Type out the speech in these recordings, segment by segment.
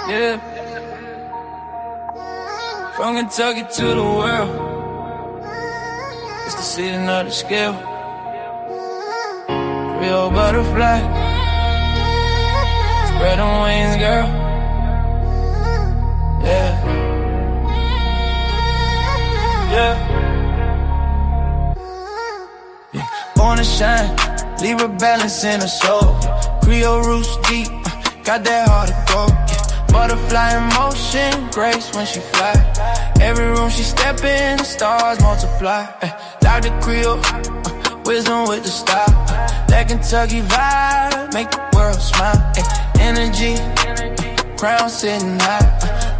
Yeah, from Kentucky to the world, it's the season of the scale. Creole butterfly, spread them wings, girl. Yeah, yeah. Born to shine, leave a balance in her soul. Creole roots deep, got that heart of gold. Butterfly in motion, grace when she fly. Every room she step in, the stars multiply. Dr.Creole, wisdom with the style. That Kentucky vibe, make the world smile. Energy, crown sitting high.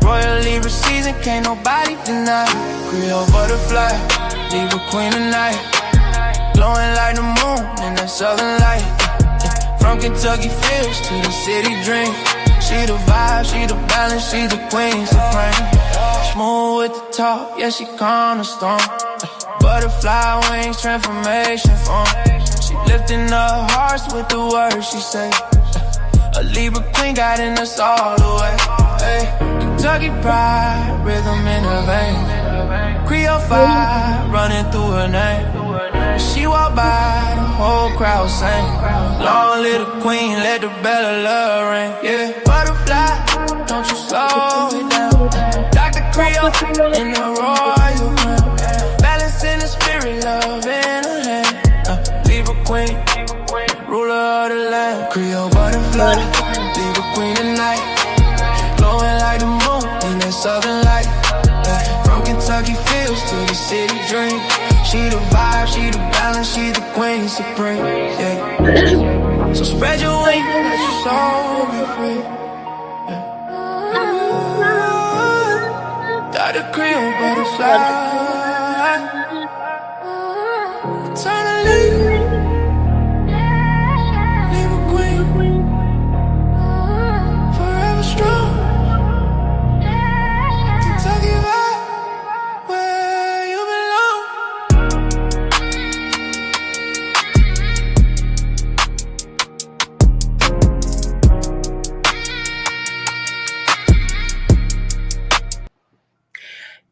Royal Libra season, can't nobody deny. Creole butterfly, Libra queen tonight. Glowing like the moon in that southern light. From Kentucky fields to the city dream. She the vibe, she the balance, she the queen supreme. Smooth with the talk, yeah, she calm the storm. Butterfly wings, transformation form. She lifting up hearts with the words she say. A Libra queen guiding us all the way. Hey, Kentucky pride, rhythm in her veins. Creole fire running through her name. When she walk by, the whole crowd sing. Long little queen, let the bell of love ring. Yeah, butterfly, don't you slow it down. Dr.Creole in the royal crown. Balance in the spirit, love in her hand. Libra queen, ruler of the land. Creole butterfly, Libra queen tonight. Glowing like the moon in that southern light. From Kentucky fields to the city dream. She the vibe, she the balance, she the queen supreme. Yeah. So spread your wings, let your soul be free. Yeah. Dr.Creole butterfly. Eternally. Leave a queen. Forever strong. Kentucky vibe. Where you belong.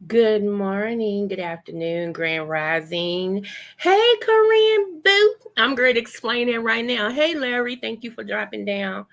Good morning, good afternoon, grand rising. Hey, Korean boo. I'm great explaining right now. Hey, Larry, thank you for dropping down.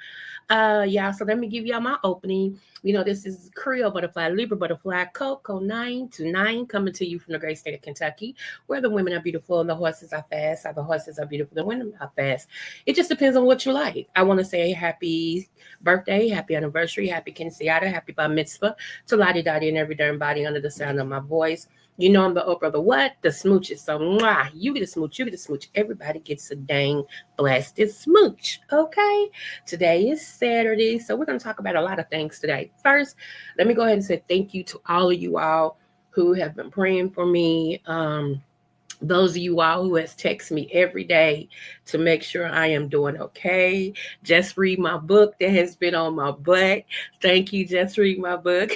Yeah, so let me give y'all my opening. You know, this is Creole Butterfly, Libra Butterfly, Coco 9 to 9, coming to you from the great state of Kentucky, where the women are beautiful and the horses are fast. The horses are beautiful, the women are fast. It just depends on what you like. I want to say happy birthday, happy anniversary, happy Kinsiata, happy bar mitzvah to Lottie Dottie and every darn body under the sound of my voice. You know I'm the Oprah, the what? The smooches. So, mwah, you get a smooch, you get a smooch. Everybody gets a dang blasted smooch, okay? Today is Saturday, so we're going to talk about a lot of things today. First, let me go ahead and say thank you to all of you all who have been praying for me. Those of you all who has texted me every day to make sure I am doing okay. Just read my book that has been on my butt. Thank you, Just Read My Book.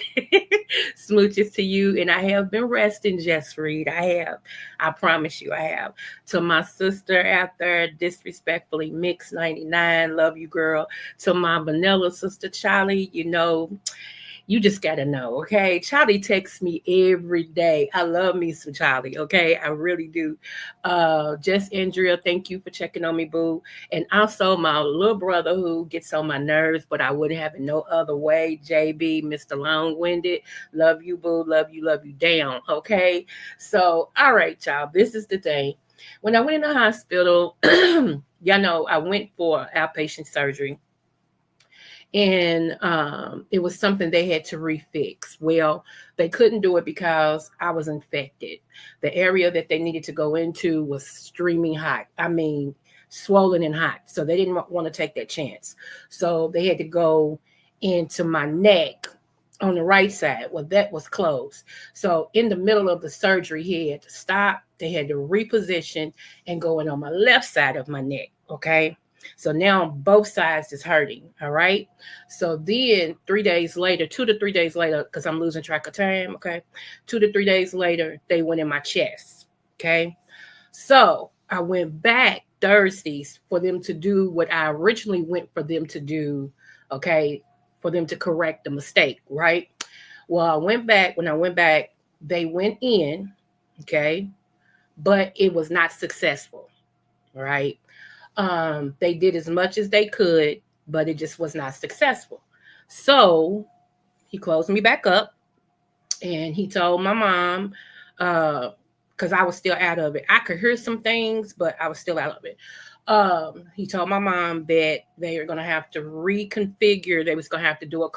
Smooches to you. And I have been resting, Just Read. I have. I promise you I have. To my sister out there, disrespectfully Mix 99, love you, girl. To my vanilla sister, Charlie, you know, you just got to know, okay? Charlie texts me every day. I love me some Charlie, okay? I really do. Just Andrea, thank you for checking on me, boo. And also my little brother who gets on my nerves, but I wouldn't have it no other way. JB, Mr. Long-Winded, love you, boo. Love you down, okay? So, all right, y'all, this is the thing. When I went in the hospital, y'all know I went for outpatient surgery. And it was something they had to refix. Well, they couldn't do it because I was infected. The area that they needed to go into was streaming hot. I mean, swollen and hot. So they didn't want to take that chance. So they had to go into my neck on the right side. Well, that was closed. So in the middle of the surgery, he had to stop. They had to reposition and go in on my left side of my neck. Okay. So now both sides is hurting. All right. So then 3 days later, 2 to 3 days later, because I'm losing track of time. Okay. 2 to 3 days later, they went in my chest. Okay. So I went back Thursdays for them to do what I originally went for them to do. Okay. for them to correct the mistake, right? Well, when I went back, they went in, okay, but it was not successful, right? They did as much as they could, but it just was not successful. So he closed me back up and he told my mom, because I was still out of it. I could hear some things, but I was still out of it. He told my mom that they were going to have to reconfigure. They was going to have to do a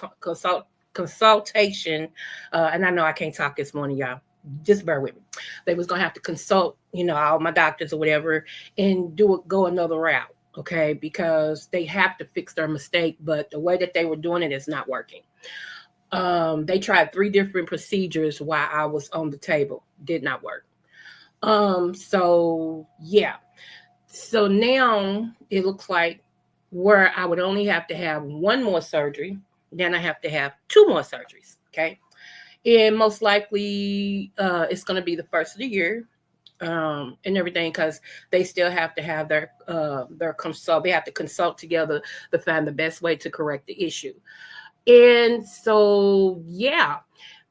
consultation. And I know I can't talk this morning, y'all. Just bear with me. They was going to have to consult, all my doctors or whatever, and go another route. Okay. Because they have to fix their mistake, but the way that they were doing it is not working. They tried 3 different procedures while I was on the table. Did not work. So yeah. So now it looks like where I would only have to have 1 more surgery, then I have to have 2 more surgeries. Okay. And most likely it's going to be the first of the year, and everything, because they still have to have their consult. They have to consult together to find the best way to correct the issue. And so, yeah,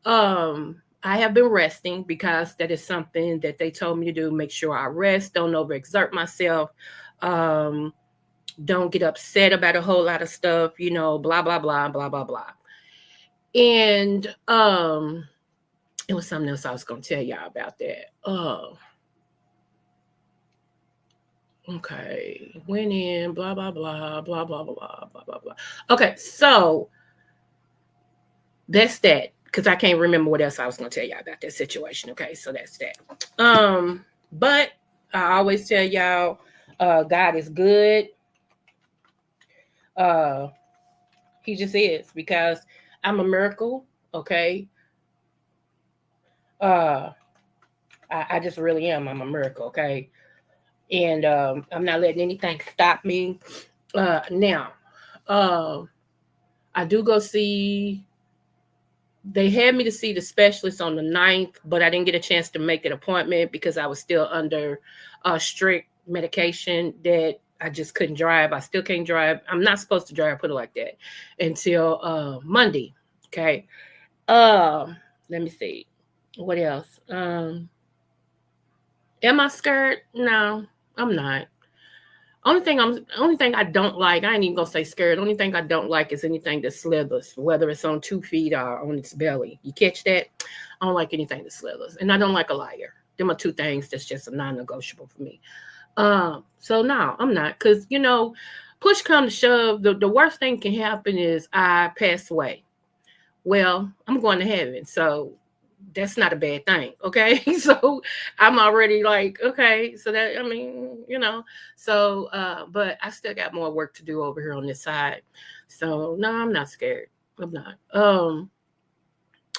I have been resting because that is something that they told me to do. Make sure I rest, don't overexert myself, don't get upset about a whole lot of stuff, blah, blah, blah, blah, blah, blah. And it was something else I was going to tell y'all about that. Okay, went in, blah, blah, blah, blah, blah, blah, blah, blah, blah. Okay, so that's that, because I can't remember what else I was going to tell y'all about that situation. Okay, so that's that. But I always tell y'all, God is good. He just is, because I'm a miracle. Okay. I just really am. I'm a miracle. Okay. And I'm not letting anything stop me. Now, I do go see. They had me to see the specialist on the 9th, but I didn't get a chance to make an appointment because I was still under strict medication that I just couldn't drive. I still can't drive. I'm not supposed to drive, put it like that, until Monday. Okay. Let me see. What else? Am I scared? No, I'm not. Only thing I don't like, I ain't even gonna say scared. Only thing I don't like is anything that slithers, whether it's on 2 feet or on its belly. You catch that? I don't like anything that slithers, and I don't like a liar. Them are 2 things that's just a non-negotiable for me. So no, I'm not, because push come to shove, the worst thing can happen is I pass away. Well, I'm going to heaven, so that's not a bad thing. Okay. So I'm already like, okay, so that, so, but I still got more work to do over here on this side. So no, I'm not scared. I'm not.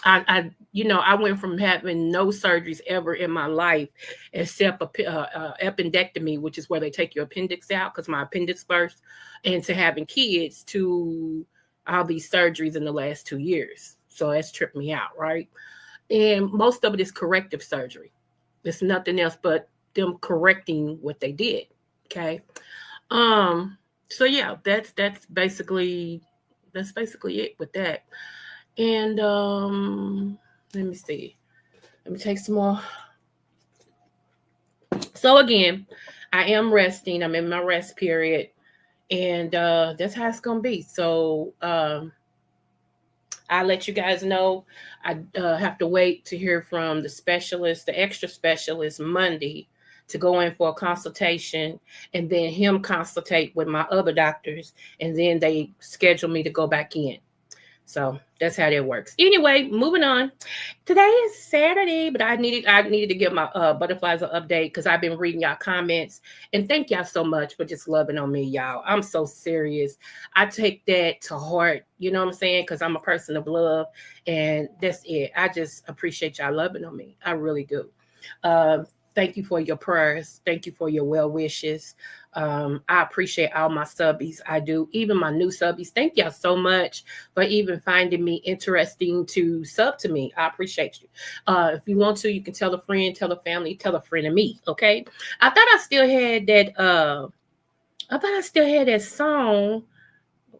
I went from having no surgeries ever in my life except appendectomy, which is where they take your appendix out because my appendix burst, and to having kids, to all these surgeries in the last 2 years. So that's tripped me out, right? And most of it is corrective surgery. It's nothing else but them correcting what they did. Okay. So yeah, that's basically it with that. And let me see. Let me take some more. So again, I am resting. I'm in my rest period. And that's how it's gonna be. So I'll let you guys know. I have to wait to hear from the specialist, the extra specialist, Monday, to go in for a consultation, and then him consultate with my other doctors, and then they schedule me to go back in. So that's how that works. Anyway, moving on. Today is Saturday, but I needed to give my butterflies an update because I've been reading y'all comments, and thank y'all so much for just loving on me, y'all. I'm so serious. I take that to heart. You know what I'm saying? Because I'm a person of love, and that's it. I just appreciate y'all loving on me. I really do. Thank you for your prayers. Thank you for your well wishes. I appreciate all my subbies. I do. Even my new subbies. Thank y'all so much for even finding me interesting to sub to me. I appreciate you. If you want to, you can tell a friend, tell a family, tell a friend of me. Okay. I thought I still had that. Song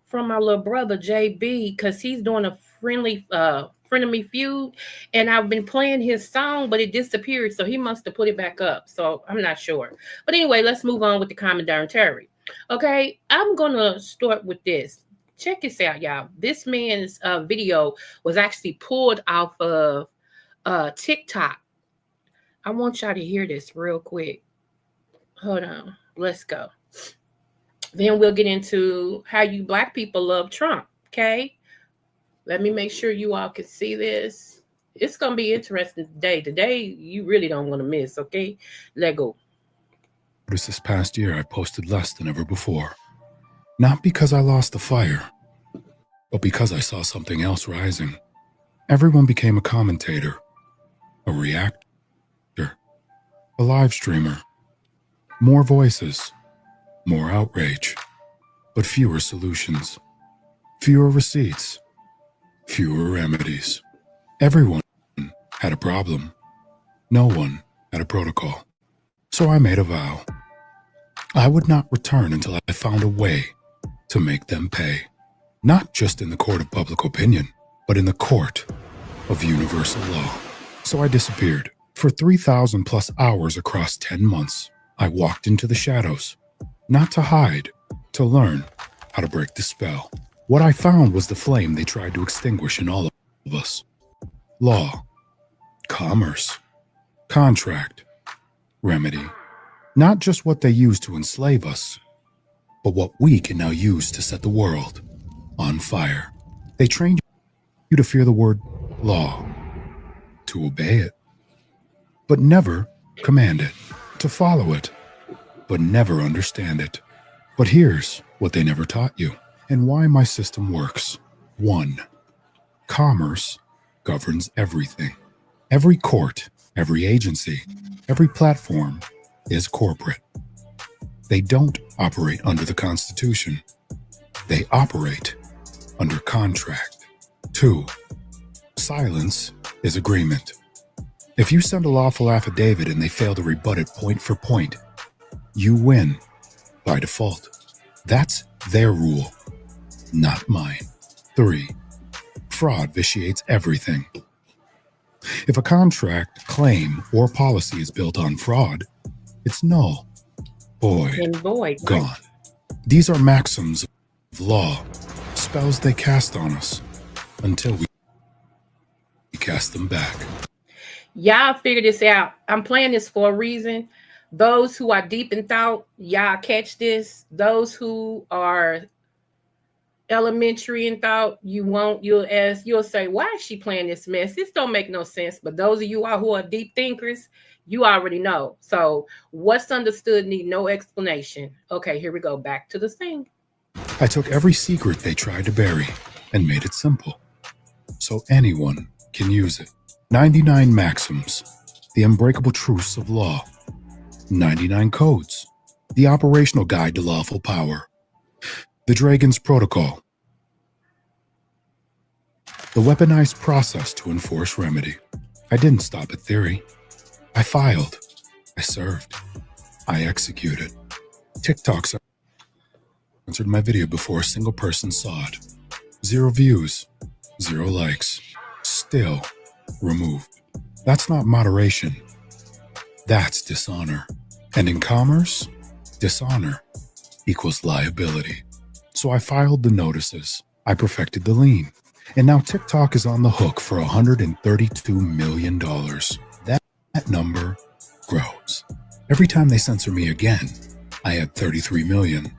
from my little brother JB because he's doing a frenemy feud, and I've been playing his song, but it disappeared, so he must have put it back up. So I'm not sure. But anyway, let's move on with the Commandant Terry. Okay, I'm gonna start with this. Check this out, y'all. This man's video was actually pulled off of TikTok. I want y'all to hear this real quick. Hold on. Let's go. Then we'll get into how you Black people love Trump. Okay. Let me make sure you all can see this. It's going to be interesting today. Today, you really don't want to miss. Okay. Let go. This past year, I posted less than ever before. Not because I lost the fire, but because I saw something else rising. Everyone became a commentator, a reactor, a live streamer. More voices, more outrage, but fewer solutions, fewer receipts, fewer remedies. Everyone had a problem. No one had a protocol. So I made a vow. I would not return until I found a way to make them pay. Not just in the court of public opinion, but in the court of universal law. So I disappeared. For 3,000 plus hours across 10 months, I walked into the shadows. Not to hide, to learn how to break the spell. What I found was the flame they tried to extinguish in all of us. Law, commerce, contract, remedy. Not just what they used to enslave us, but what we can now use to set the world on fire. They trained you to fear the word law, to obey it, but never command it, to follow it, but never understand it. But here's what they never taught you, and why my system works. 1. Commerce governs everything. Every court, every agency, every platform is corporate. They don't operate under the Constitution. They operate under contract. 2. Silence is agreement. If you send a lawful affidavit and they fail to rebut it point for point, you win by default. That's their rule, not mine. 3. Fraud vitiates everything. If a contract, claim, or policy is built on fraud, it's null, void, gone. These are maxims of law, spells they cast on us until we cast them back. Y'all figure this out. I'm playing this for a reason. Those who are deep in thought, y'all catch this. Those who are elementary in thought, you'll say, why is she playing this mess? This don't make no sense. But those of you all who are deep thinkers, you already know. So what's understood need no explanation. Okay, here we go. Back to the thing. I took every secret they tried to bury and made it simple, so anyone can use it. 99 maxims, the unbreakable truths of law. 99 codes, the operational guide to lawful power. The Dragon's Protocol, the weaponized process to enforce remedy. I didn't stop at theory. I filed. I served. I executed. TikTok censored my video before a single person saw it. 0 views, 0 likes. Still removed. That's not moderation. That's dishonor. And in commerce, dishonor equals liability. So I filed the notices. I perfected the lien. And now TikTok is on the hook for $132 million. That number grows. Every time they censor me again, I add 33 million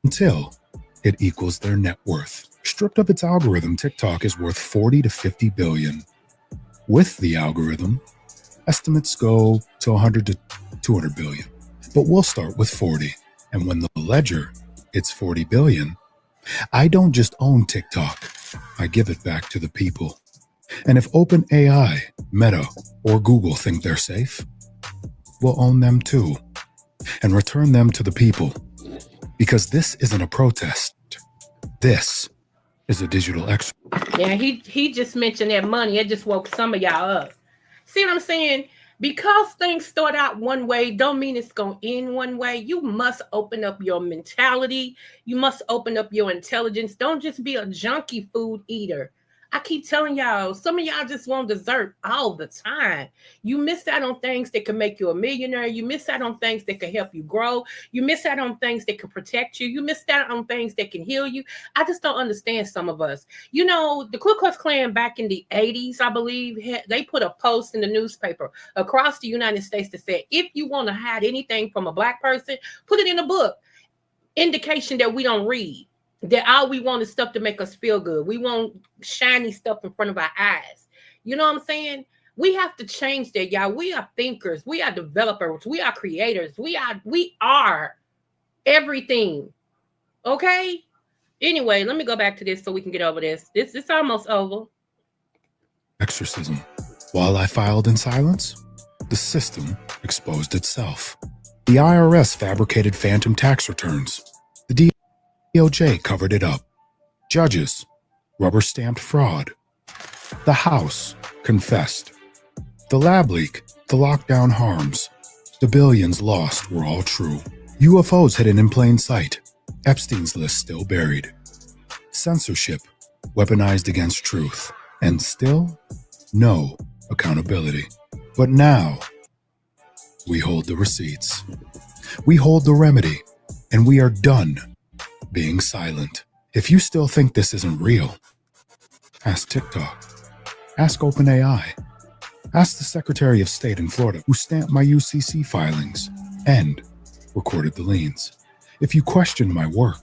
until it equals their net worth. Stripped of its algorithm, TikTok is worth 40 to 50 billion. With the algorithm, estimates go to 100 to 200 billion. But we'll start with 40. And when the ledger hits 40 billion, I don't just own TikTok, I give it back to the people. And if OpenAI, Meta, or Google think they're safe, we'll own them too and return them to the people. Because this isn't a protest. This is a digital extra. Yeah, he just mentioned that money. It just woke some of y'all up. See what I'm saying? Because things start out one way don't mean it's going to end one way. You must open up your mentality. You must open up your intelligence. Don't just be a junky food eater. I keep telling y'all, some of y'all just want dessert all the time. You miss out on things that can make you a millionaire. You miss out on things that can help you grow. You miss out on things that can protect you. You miss out on things that can heal you. I just don't understand some of us. You know, the Ku Klux Klan back in the 80s, I believe, they put a post in the newspaper across the United States that said, if you want to hide anything from a black person, put it in a book. Indication that we don't read. That all we want is stuff to make us feel good. We want shiny stuff in front of our eyes. You know what I'm saying? We have to change that, y'all. We are thinkers. We are developers. We are creators. We are everything. Okay? Anyway, let me go back to this so we can get over this. It's almost over. Exorcism. While I filed in silence, the system exposed itself. The IRS fabricated phantom tax returns. The DOJ covered it up. Judges rubber-stamped fraud. The House confessed. The lab leak, the lockdown harms, the billions lost were all true. UFOs hidden in plain sight. Epstein's list still buried. Censorship weaponized against truth. And still, no accountability. But now, we hold the receipts. We hold the remedy. And we are done being silent. If you still think this isn't real, ask TikTok. Ask OpenAI. Ask the Secretary of State in Florida who stamped my UCC filings and recorded the liens. If you question my work,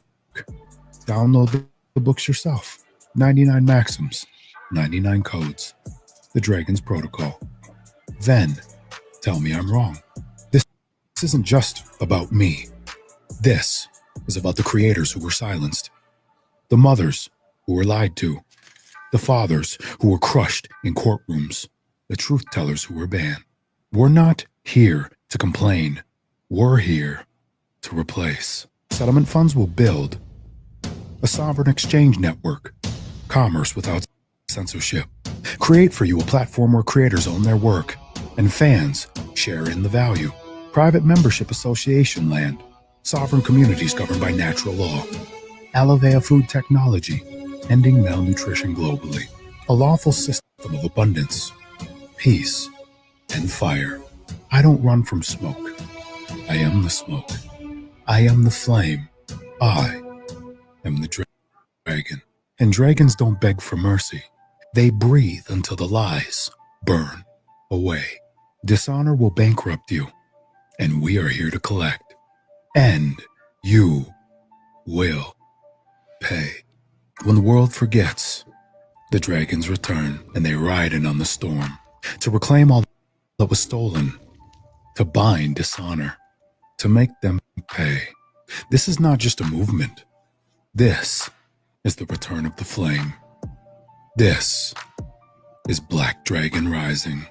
download the books yourself. 99 Maxims, 99 Codes, The Dragon's Protocol. Then tell me I'm wrong. This isn't just about me. This is about the creators who were silenced, the mothers who were lied to, the fathers who were crushed in courtrooms, the truth tellers who were banned. We're not here to complain. We're here to replace. Settlement funds will build a sovereign exchange network, commerce without censorship. Create for you a platform where creators own their work and fans share in the value. Private membership association land, sovereign communities governed by natural law. Alevea food technology, ending malnutrition globally. A lawful system of abundance, peace, and fire. I don't run from smoke. I am the smoke. I am the flame. I am the dragon. And dragons don't beg for mercy. They breathe until the lies burn away. Dishonor will bankrupt you, and we are here to collect. And you will pay. When the world forgets, the dragons return, and they ride in on the storm to reclaim all that was stolen, to bind dishonor, to make them pay. This is not just a movement. This is the return of the flame. This is Black Dragon Rising,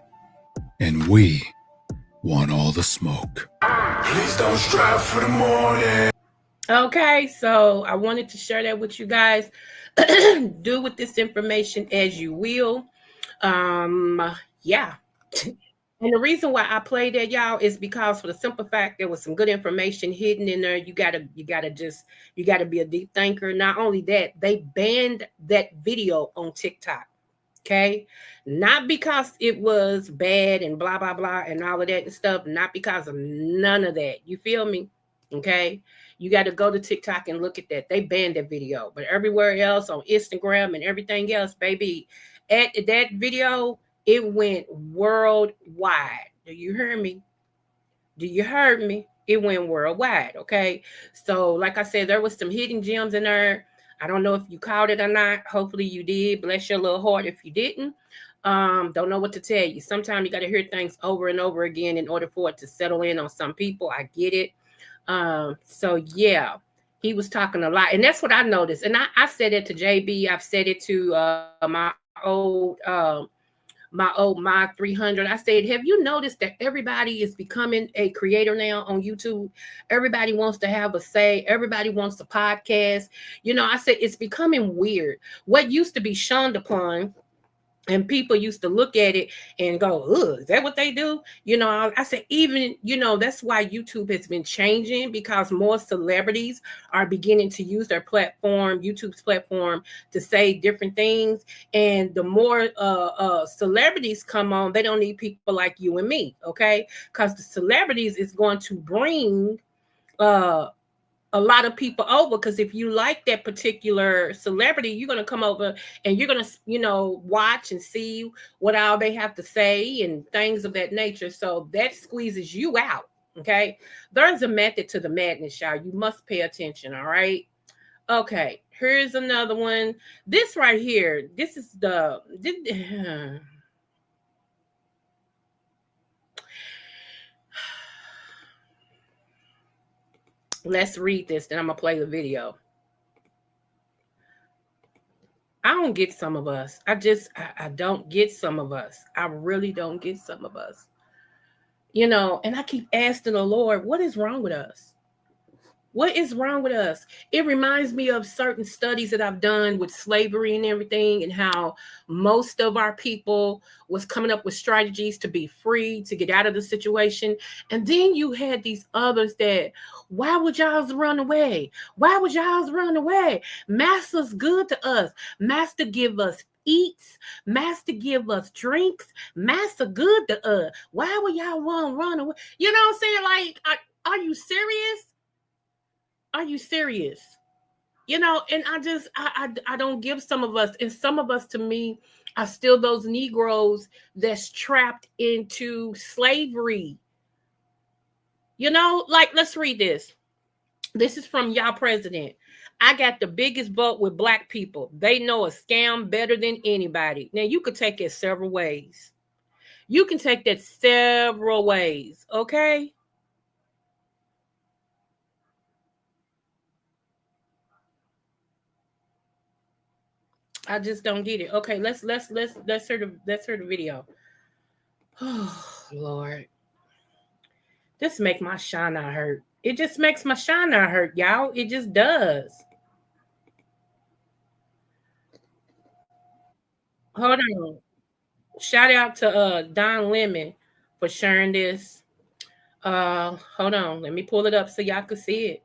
and we want all the smoke. Please don't strive for the morning. Okay, so I wanted to share that with you guys. Do with this information as you will. Yeah. And the reason why I played that, y'all, is because for the simple fact there was some good information hidden in there. You gotta be a deep thinker. Not only that, they banned that video on TikTok. Okay, not because it was bad and blah blah blah and all of that and stuff. Not because of none of that. You feel me? Okay, you got to go to TikTok and look at that. They banned that video, but everywhere else on Instagram and everything else, baby, at that video, it went worldwide. Do you hear me? Do you hear me? It went worldwide. Okay, so like I said, there was some hidden gems in there. I don't know if you caught it or not. Hopefully you did. Bless your little heart if you didn't. Don't know what to tell you. Sometimes you got to hear things over and over again in order for it to settle in on some people. I get it. So yeah, he was talking a lot. And that's what I noticed. And I said it to JB. I've said it to my old my 300. I said, have you noticed that everybody is becoming a creator now on YouTube? Everybody wants to have a say. Everybody wants a podcast. You know, I said it's becoming weird. What used to be shunned upon And people used to look at it and go, ugh, is that what they do? You know, I said, even, you know, that's why YouTube has been changing, because more celebrities are beginning to use their platform, YouTube's platform, to say different things. And the more celebrities come on, they don't need people like you and me, okay? Because the celebrities is going to bring a lot of people over, because if you like that particular celebrity, you're going to come over and you're going to, you know, watch and see what all they have to say and things of that nature. So that squeezes you out. Okay. There's a method to the madness, y'all. You must pay attention. All right. Okay. Here's another one. This right here. This is let's read this, then I'm going to play the video. I don't get some of us. I don't get some of us. I really don't get some of us. You know, and I keep asking the Lord, what is wrong with us? What is wrong with us? It reminds me of certain studies that I've done with slavery and everything, and how most of our people was coming up with strategies to be free, to get out of the situation. And then you had these others that, why would y'all run away? Why would y'all run away? Master's good to us. Master give us eats. Master give us drinks. Master good to us. Why would y'all want to run away? You know what I'm saying? Like, are you serious? Are you serious? You know, and I don't give some of us, and some of us, to me, are still those Negroes that's trapped into slavery. You know, like, let's read this. This is from y'all president. I got the biggest vote with black people. They know a scam better than anybody. Now, you could take it several ways. You can take that several ways, okay? I just don't get it. Okay, let's hear the video. Oh Lord, this make my shana hurt. It just makes my shana hurt, y'all. It just does. Hold on. Shout out to Don Lemon for sharing this. Hold on. Let me pull it up so y'all can see it.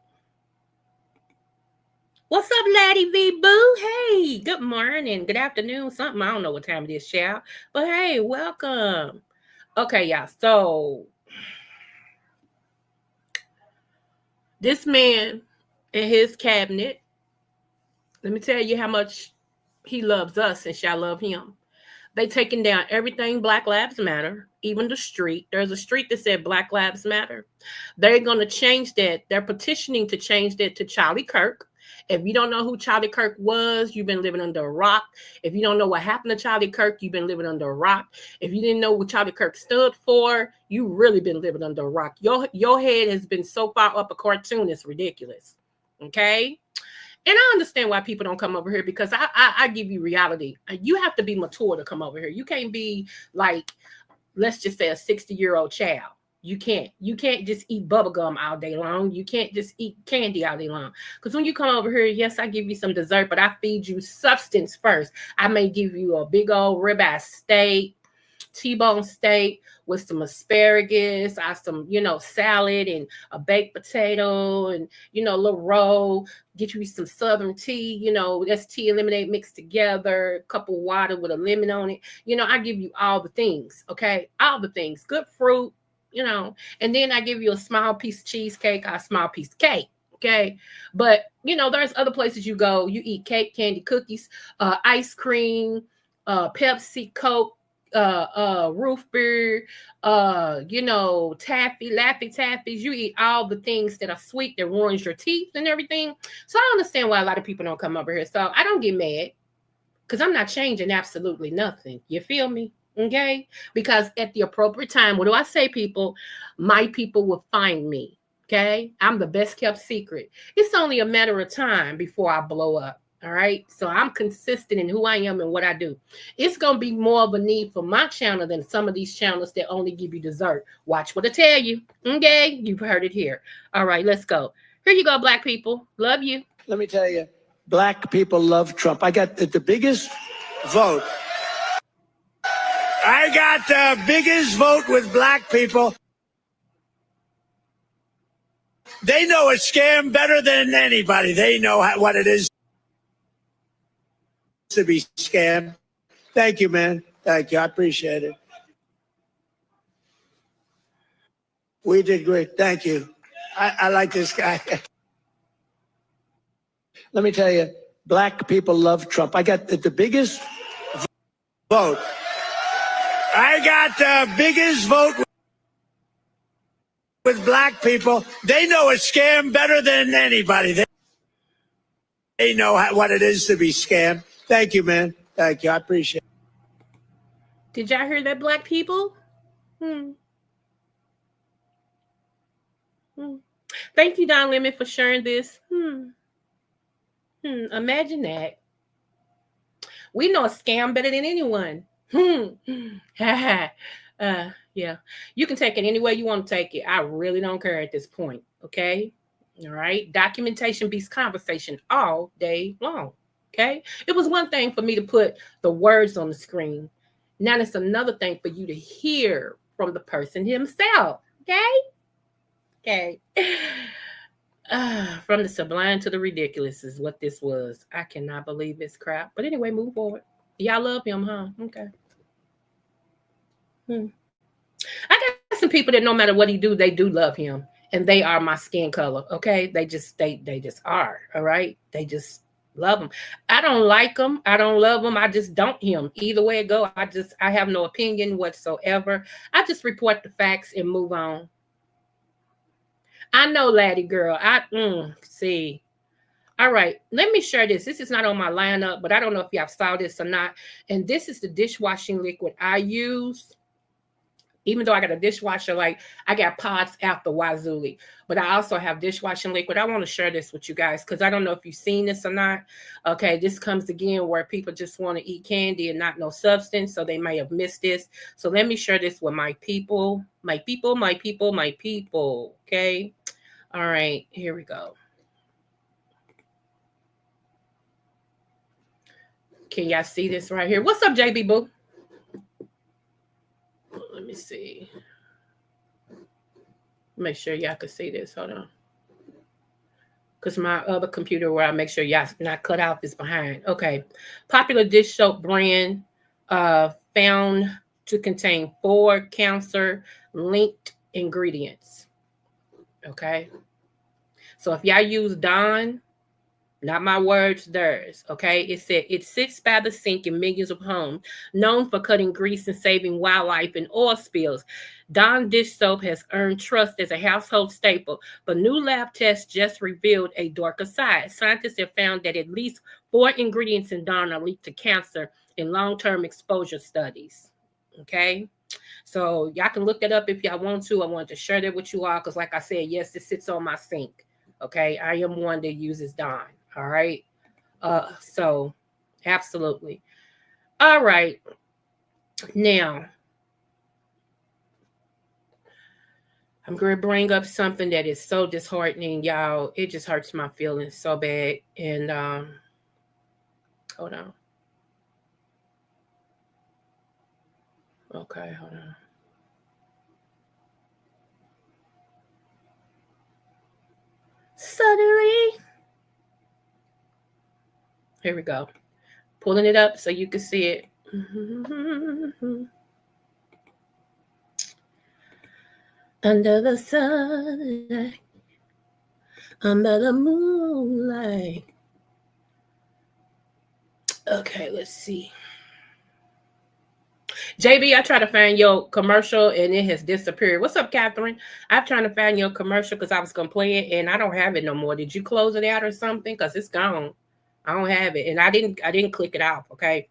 What's up, Laddie V Boo? Hey, good morning, good afternoon, something. I don't know what time it is, child. But hey, welcome. Okay, y'all. So this man and his cabinet, let me tell you how much he loves us and shall love him. They taking down everything Black Lives Matter, even the street. There's a street that said Black Lives Matter. They're going to change that. They're petitioning to change that to Charlie Kirk. If you don't know who Charlie Kirk was, you've been living under a rock. If you don't know what happened to Charlie Kirk, you've been living under a rock. If you didn't know what Charlie Kirk stood for, you really been living under a rock. Your head has been so far up a cartoon, it's ridiculous. Okay? And I understand why people don't come over here, because I give you reality. You have to be mature to come over here. You can't be like, let's just say, a 60-year-old child. You can't just eat bubblegum all day long. You can't just eat candy all day long. Because when you come over here, yes, I give you some dessert, but I feed you substance first. I may give you a big old ribeye steak, T-bone steak with some asparagus, some, salad and a baked potato and, a little roll, get you some Southern tea, that's tea and lemonade mixed together, a cup of water with a lemon on it. I give you all the things, okay? All the things, good fruit, and then I give you a small piece of cheesecake or a small piece of cake. Okay. But, there's other places you go, you eat cake, candy, cookies, ice cream, Pepsi, Coke, roof beer, taffy, Laffy Taffies. You eat all the things that are sweet that ruins your teeth and everything. So I understand why a lot of people don't come over here. So I don't get mad, because I'm not changing absolutely nothing. You feel me? Okay? Because at the appropriate time, what do I say, people? My people will find me. Okay? I'm the best kept secret. It's only a matter of time before I blow up. All right. So I'm consistent in who I am and what I do. It's going to be more of a need for my channel than some of these channels that only give you dessert. Watch what I tell you. Okay. You've heard it here. All right. Let's go. Here you go, black people. Love you. Let me tell you, black people love Trump. I got the biggest vote. I got the biggest vote with black people. They know a scam better than anybody. They know what it is to be scammed. Thank you, man. Thank you. I appreciate it. We did great. Thank you. I like this guy. Let me tell you, black people love Trump. I got the biggest vote. I got the biggest vote with black people. They know a scam better than anybody. They know what it is to be scammed. Thank you, man. Thank you. I appreciate it. Did y'all hear that, black people? Thank you, Don Lemon, for sharing this. Imagine that. We know a scam better than anyone. Yeah. You can take it any way you want to take it. I really don't care at this point. Okay. All right. Documentation beats conversation all day long. Okay. It was one thing for me to put the words on the screen. Now it's another thing for you to hear from the person himself. Okay. Okay. From the sublime to the ridiculous is what this was. I cannot believe this crap. But anyway, move forward. Y'all love him, huh? Okay. I got some people that no matter what he do, they do love him. And they are my skin color. Okay. They just are. All right. They just love him. I don't like him. I don't love him. I just don't him. Either way it go, I have no opinion whatsoever. I just report the facts and move on. I know, laddie girl. See. All right, let me share this. This is not on my lineup, but I don't know if y'all saw this or not. And this is the dishwashing liquid I use. Even though I got a dishwasher, like I got pods after Wazuli, but I also have dishwashing liquid. I want to share this with you guys because I don't know if you've seen this or not. Okay, this comes again where people just want to eat candy and not no substance, so they may have missed this. So let me share this with my people. Okay, all right, here we go. Can y'all see this right here? What's up, JB Boo? Let me see. Make sure y'all can see this. Hold on. Because my other computer where I make sure y'all not cut off is behind. Okay. Popular dish soap brand found to contain 4 cancer-linked ingredients. Okay. So if y'all use Dawn, not my words, theirs. Okay. It said it sits by the sink in millions of homes, known for cutting grease and saving wildlife and oil spills. Dawn dish soap has earned trust as a household staple, but new lab tests just revealed a darker side. Scientists have found that at least 4 ingredients in Dawn are linked to cancer in long-term exposure studies. Okay. So y'all can look that up if y'all want to. I wanted to share that with you all because, like I said, yes, it sits on my sink. Okay. I am one that uses Dawn. All right. So absolutely. All right. Now, I'm going to bring up something that is so disheartening, y'all. It just hurts my feelings so bad. And hold on. Okay, hold on. Suddenly. Here we go. Pulling it up so you can see it. Under the sun, under the moonlight. Okay, let's see. JB, I tried to find your commercial and it has disappeared. What's up, Catherine? I'm trying to find your commercial because I was going to play it and I don't have it no more. Did you close it out or something? Because it's gone. I don't have it. And I didn't click it off. Okay.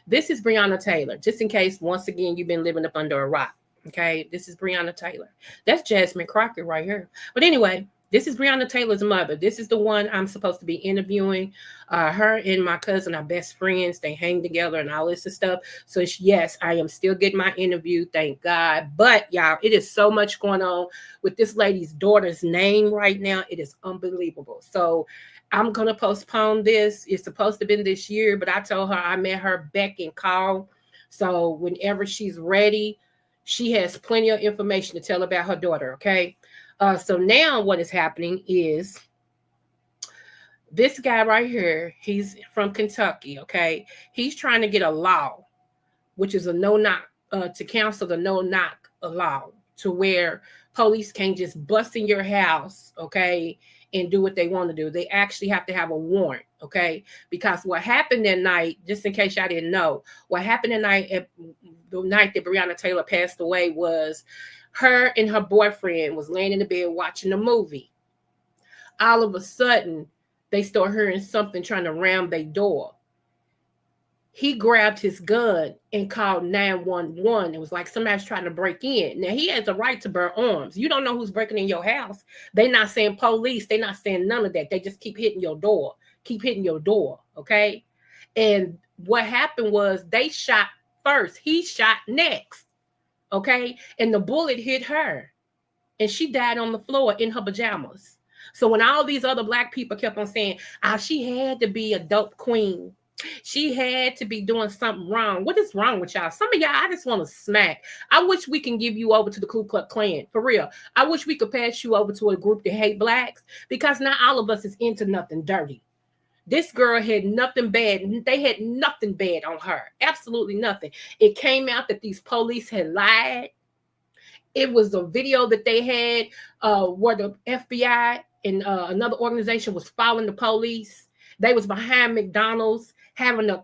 This is Breonna Taylor. Just in case, once again, you've been living up under a rock. Okay. This is Breonna Taylor. That's Jasmine Crockett right here. But anyway, this is Breonna Taylor's mother. This is the one I'm supposed to be interviewing. Her and my cousin are best friends. They hang together and all this stuff. So yes, I am still getting my interview. Thank God. But y'all, it is so much going on with this lady's daughter's name right now. It is unbelievable. So I'm going to postpone this. It's supposed to have been this year, but I told her I met her beck and call. So whenever she's ready, she has plenty of information to tell about her daughter. Okay. So now what is happening is this guy right here, he's from Kentucky. Okay. He's trying to get a law, which is a no knock, to cancel the no knock law, to where police can't just bust in your house, okay, and do what they want to do. They actually have to have a warrant, okay? Because what happened that night, just in case y'all didn't know, what happened the night that Breonna Taylor passed away was her and her boyfriend was laying in the bed watching a movie. All of a sudden, they start hearing something trying to ram their door. He grabbed his gun and called 911. It was like somebody's trying to break in. Now, he has the right to bear arms. You don't know who's breaking in your house. They're not saying police. They're not saying none of that. They just keep hitting your door. Keep hitting your door, okay? And what happened was they shot first. He shot next, okay? And the bullet hit her. And she died on the floor in her pajamas. So when all these other Black people kept on saying, she had to be a dope queen, she had to be doing something wrong. What is wrong with y'all? Some of y'all, I just want to smack. I wish we can give you over to the Ku Klux Klan. For real. I wish we could pass you over to a group that hate Blacks, because not all of us is into nothing dirty. This girl had nothing bad. They had nothing bad on her. Absolutely nothing. It came out that these police had lied. It was a video that they had where the FBI and another organization was following the police. They was behind McDonald's having a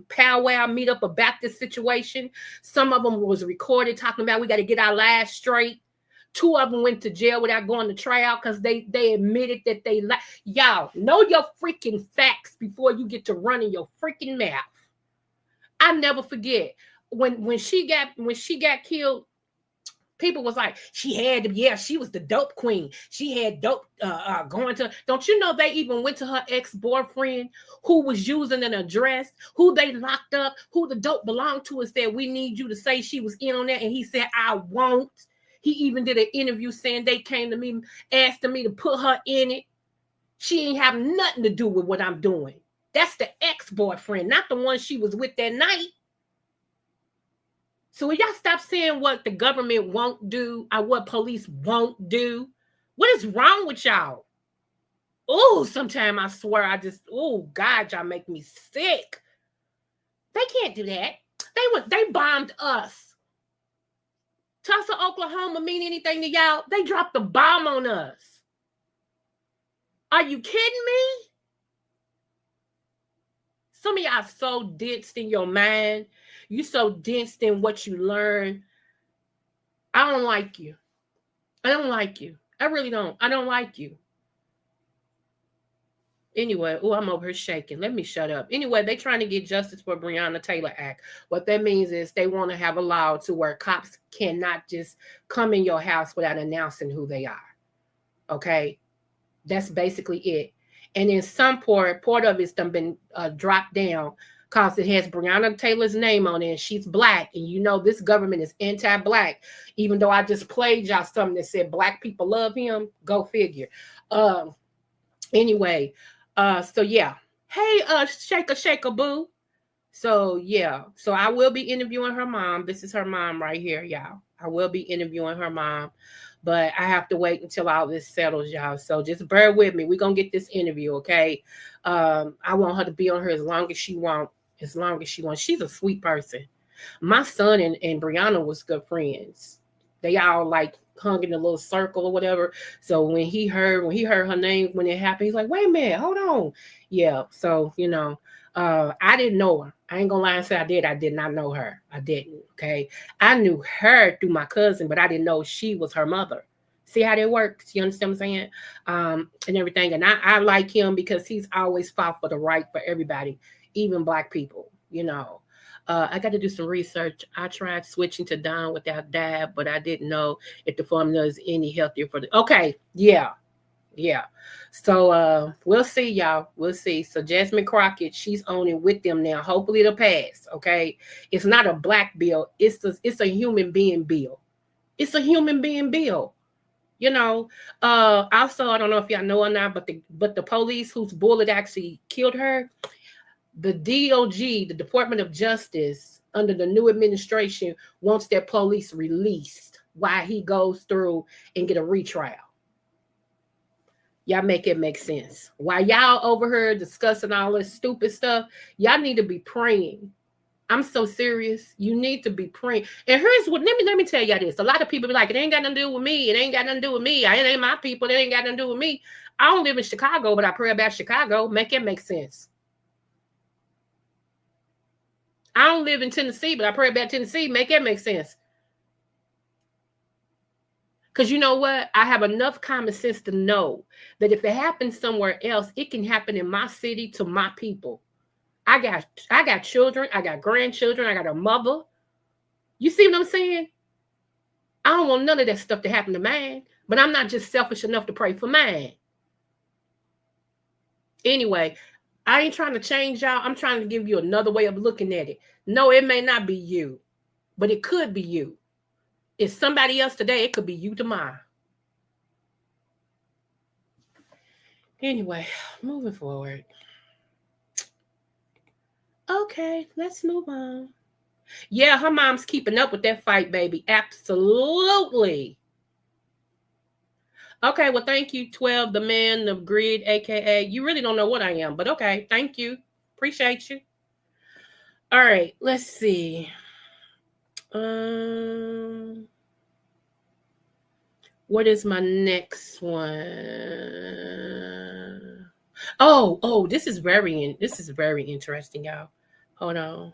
powwow meet up about this situation. Some of them was recorded talking about we got to get our lives straight. 2 of them went to jail without going to trial because they admitted that they lied. Y'all know your freaking facts before you get to running your freaking mouth. I never forget when she got killed. People was like, she had to, yeah, she was the dope queen. She had dope going to, don't you know they even went to her ex-boyfriend who was using an address, who they locked up, who the dope belonged to, and said, we need you to say she was in on that. And he said, I won't. He even did an interview saying they came to me, asking me to put her in it. She ain't have nothing to do with what I'm doing. That's the ex-boyfriend, not the one she was with that night. So will y'all stop saying what the government won't do or what police won't do? What is wrong with y'all? Oh, sometimes I swear oh God, y'all make me sick. They can't do that. They bombed us. Tulsa, Oklahoma mean anything to y'all? They dropped the bomb on us. Are you kidding me? Some of y'all so dense in your mind. You so dense in what you learn. I don't like you. I don't like you. I really don't. I don't like you. Anyway, I'm over here shaking. Let me shut up. Anyway, they trying to get justice for Breonna Taylor Act. What that means is they want to have a law to where cops cannot just come in your house without announcing who they are. Okay? That's basically it. And in some part of it's been dropped down because it has Breonna Taylor's name on it, and she's Black. And you know this government is anti-Black. Even though I just played y'all something that said Black people love him. Go figure. Anyway, so yeah. Hey, Shaker Boo. So yeah. So I will be interviewing her mom. This is her mom right here, y'all. I will be interviewing her mom. But I have to wait until all this settles, y'all. So just bear with me. We're going to get this interview, okay? I want her to be on her as long as she wants. She's a sweet person. My son and Breonna was good friends. They all like hung in a little circle or whatever. So when he heard her name, when it happened, he's like, wait a minute, hold on. Yeah. So, you know, I didn't know her. I ain't gonna lie and say I did. I did not know her. I didn't. Okay. I knew her through my cousin, but I didn't know she was her mother. See how that works? You understand what I'm saying? And everything. And I like him because he's always fought for the right for everybody, even Black people, you know. I got to do some research. I tried switching to Dawn without dab, but I didn't know if the formula is any healthier for the. Okay. Yeah. So we'll see, y'all. We'll see. So Jasmine Crockett, she's on it with them now. Hopefully it'll pass. Okay. It's not a Black bill. It's a human being bill. It's a human being bill. You know, also, I don't know if y'all know or not, but the police whose bullet actually killed her, the DOJ, the Department of Justice, under the new administration, wants their police released while he goes through and get a retrial. Y'all make it make sense. While y'all over here discussing all this stupid stuff, y'all need to be praying. I'm so serious. You need to be praying. And here's what, let me tell y'all this. A lot of people be like, it ain't got nothing to do with me. It ain't got nothing to do with me. It ain't my people. It ain't got nothing to do with me. I don't live in Chicago, but I pray about Chicago. Make it make sense. I don't live in Tennessee, but I pray about Tennessee. Make it make sense. Because you know what? I have enough common sense to know that if it happens somewhere else, it can happen in my city to my people. I got children. I got grandchildren. I got a mother. You see what I'm saying? I don't want none of that stuff to happen to mine, but I'm not just selfish enough to pray for mine. Anyway, I ain't trying to change y'all. I'm trying to give you another way of looking at it. No, it may not be you, but it could be you. It's somebody else today. It could be you tomorrow. Anyway, moving forward. Okay, let's move on. Yeah, her mom's keeping up with that fight, baby. Absolutely. Okay, well, thank you, 12, the man of grid, a.k.a. You really don't know what I am, but okay, thank you. Appreciate you. All right, let's see. What is my next one? Oh, this is very interesting, y'all. Hold on.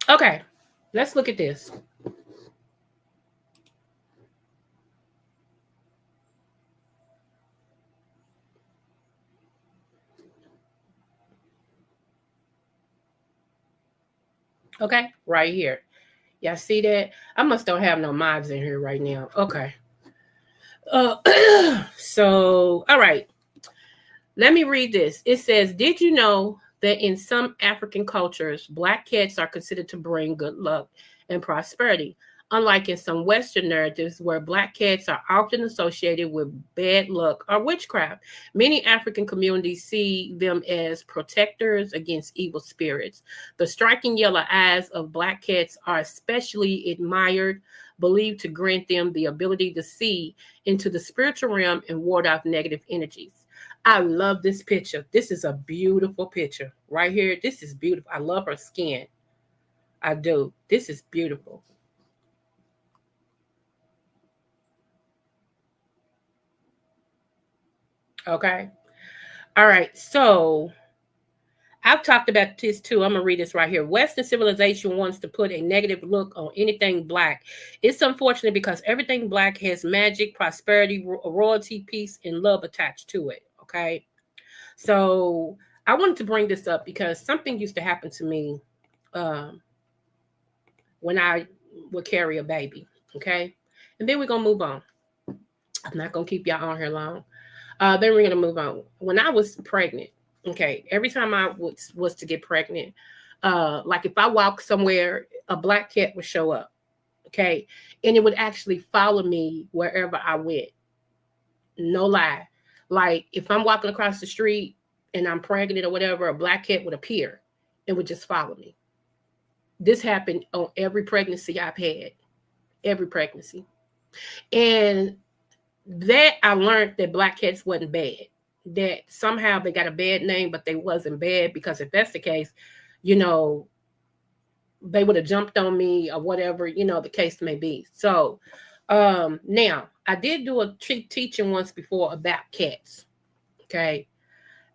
Okay, let's look at this. Okay, right here. Y'all see that? I must don't have no mods in here right now. Okay. So, all right. Let me read this. It says, did you know that in some African cultures, Black cats are considered to bring good luck and prosperity? Unlike in some Western narratives where Black cats are often associated with bad luck or witchcraft, many African communities see them as protectors against evil spirits. The striking yellow eyes of Black cats are especially admired, believed to grant them the ability to see into the spiritual realm and ward off negative energies. I love this picture. This is a beautiful picture right here. This is beautiful. I love her skin. I do. This is beautiful. Okay. All right. So I've talked about this too. I'm going to read this right here. Western civilization wants to put a negative look on anything Black. It's unfortunate because everything Black has magic, prosperity, royalty, peace, and love attached to it. Okay. So I wanted to bring this up because something used to happen to me when I would carry a baby. Okay. And then we're going to move on. I'm not going to keep y'all on here long. Then we're going to move on. When I was pregnant, okay, every time I was to get pregnant, like if I walked somewhere, a Black cat would show up, okay, and it would actually follow me wherever I went. No lie. Like if I'm walking across the street and I'm pregnant or whatever, a Black cat would appear and would just follow me. This happened on every pregnancy I've had, every pregnancy. And that I learned that Black cats wasn't bad, that somehow they got a bad name, but they wasn't bad, because if that's the case, you know, they would have jumped on me or whatever, you know, the case may be. So now I did do a teaching once before about cats, okay,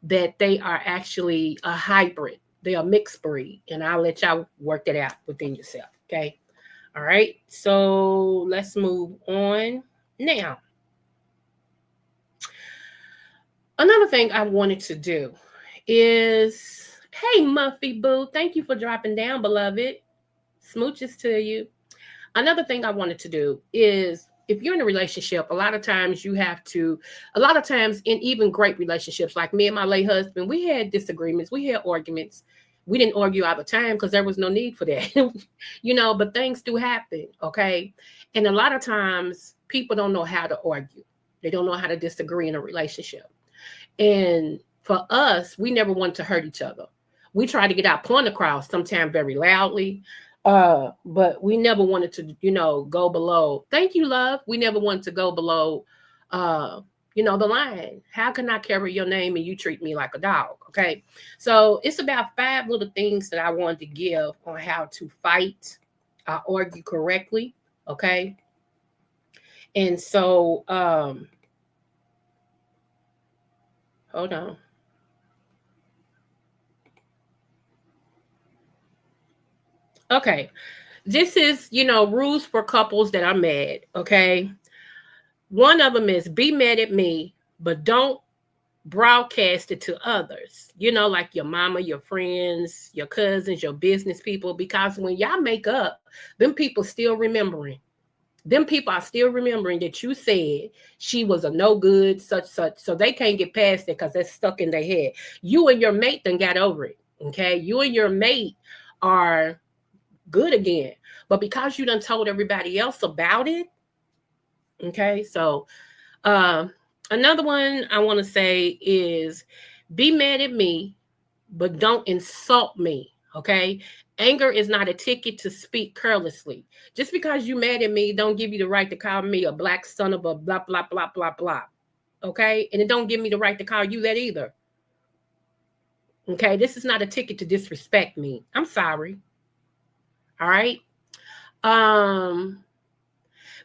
that they are actually a hybrid. They are mixed breed, and I'll let y'all work that out within yourself, okay? All right, so let's move on now. Another thing I wanted to do is, hey, Muffy Boo, thank you for dropping down, beloved. Smooches to you. Another thing I wanted to do is, if you're in a relationship, a lot of times in even great relationships, like me and my late husband, we had disagreements, we had arguments. We didn't argue all the time because there was no need for that, but things do happen. Okay. And a lot of times people don't know how to argue. They don't know how to disagree in a relationship. And for us, we never wanted to hurt each other. We tried to get our point across, sometimes very loudly. But we never wanted to, go below. Thank you, love. We never wanted to go below, the line. How can I carry your name and you treat me like a dog? Okay. So it's about 5 little things that I wanted to give on how to fight, argue correctly. Okay. And so, hold on. Okay. This is, rules for couples that are mad. Okay. One of them is be mad at me, but don't broadcast it to others, like your mama, your friends, your cousins, your business people, because when y'all make up, them people still remembering. Them people are still remembering that you said she was a no good, such. So they can't get past it because that's stuck in their head. You and your mate done got over it. Okay. You and your mate are good again. But because you done told everybody else about it. Okay. So another one I want to say is be mad at me, but don't insult me. Okay. Anger is not a ticket to speak carelessly. Just because you mad at me, don't give you the right to call me a black son of a blah, blah, blah, blah, blah. Okay. And it don't give me the right to call you that either. Okay. This is not a ticket to disrespect me. I'm sorry. All right.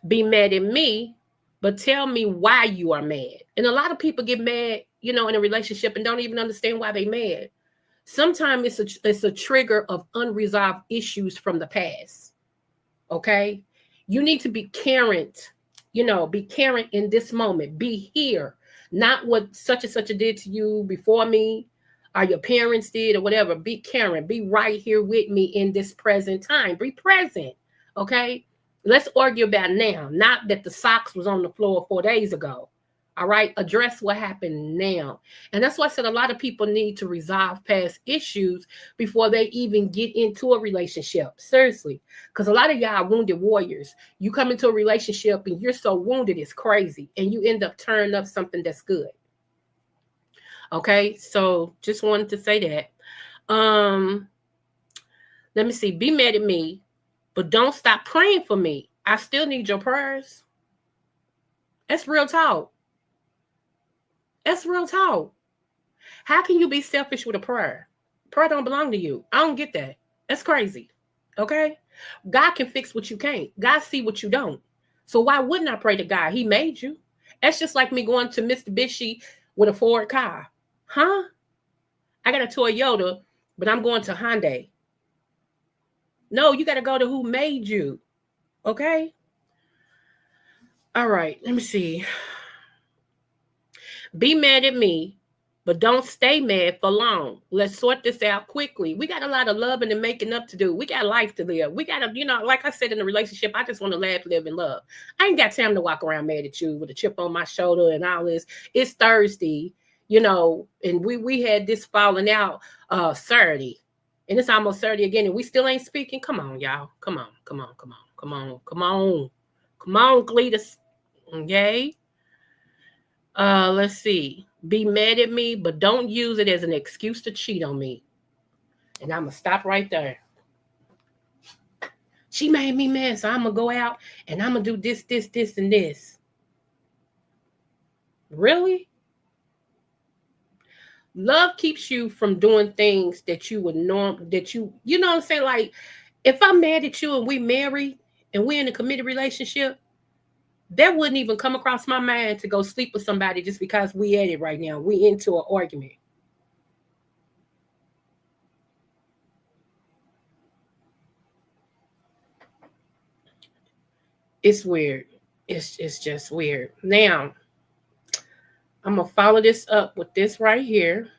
Be mad at me, but tell me why you are mad. And a lot of people get mad, in a relationship and don't even understand why they're mad. Sometimes it's a trigger of unresolved issues from the past. Okay. You need to be current, be current in this moment. Be here, not what such and such did to you before me or your parents did or whatever. Be current. Be right here with me in this present time. Be present. Okay. Let's argue about now, not that the socks was on the floor 4 days ago. All right. Address what happened now. And that's why I said a lot of people need to resolve past issues before they even get into a relationship. Seriously. Because a lot of y'all are wounded warriors. You come into a relationship and you're so wounded, it's crazy. And you end up turning up something that's good. Okay. So just wanted to say that. Let me see. Be mad at me, but don't stop praying for me. I still need your prayers. That's real talk. That's real talk. How can you be selfish with a prayer? Prayer don't belong to you. I don't get that. That's crazy. Okay? God can fix what you can't. God see what you don't. So why wouldn't I pray to God? He made you. That's just like me going to Mitsubishi with a Ford car. Huh? I got a Toyota, but I'm going to Hyundai. No, you got to go to who made you. Okay? All right. Let me see. Be mad at me, but don't stay mad for long. Let's sort this out quickly. We got a lot of loving and making up to do. We got life to live. We got to, like I said in a relationship, I just want to laugh, live, and love. I ain't got time to walk around mad at you with a chip on my shoulder and all this. It's Thursday, and we had this falling out Saturday. And it's almost 30 again, and we still ain't speaking. Come on, y'all. Come on, Cletus. Okay. Let's see. Be mad at me, but don't use it as an excuse to cheat on me. And I'm going to stop right there. She made me mad, so I'm going to go out and I'm going to do this, and this. Really? Love keeps you from doing things that you would you know what I'm saying? Like, if I'm mad at you and we married and we're in a committed relationship, that wouldn't even come across my mind to go sleep with somebody just because we at it right now. We into an argument. It's weird. It's just weird. Now, I'm going to follow this up with this right here.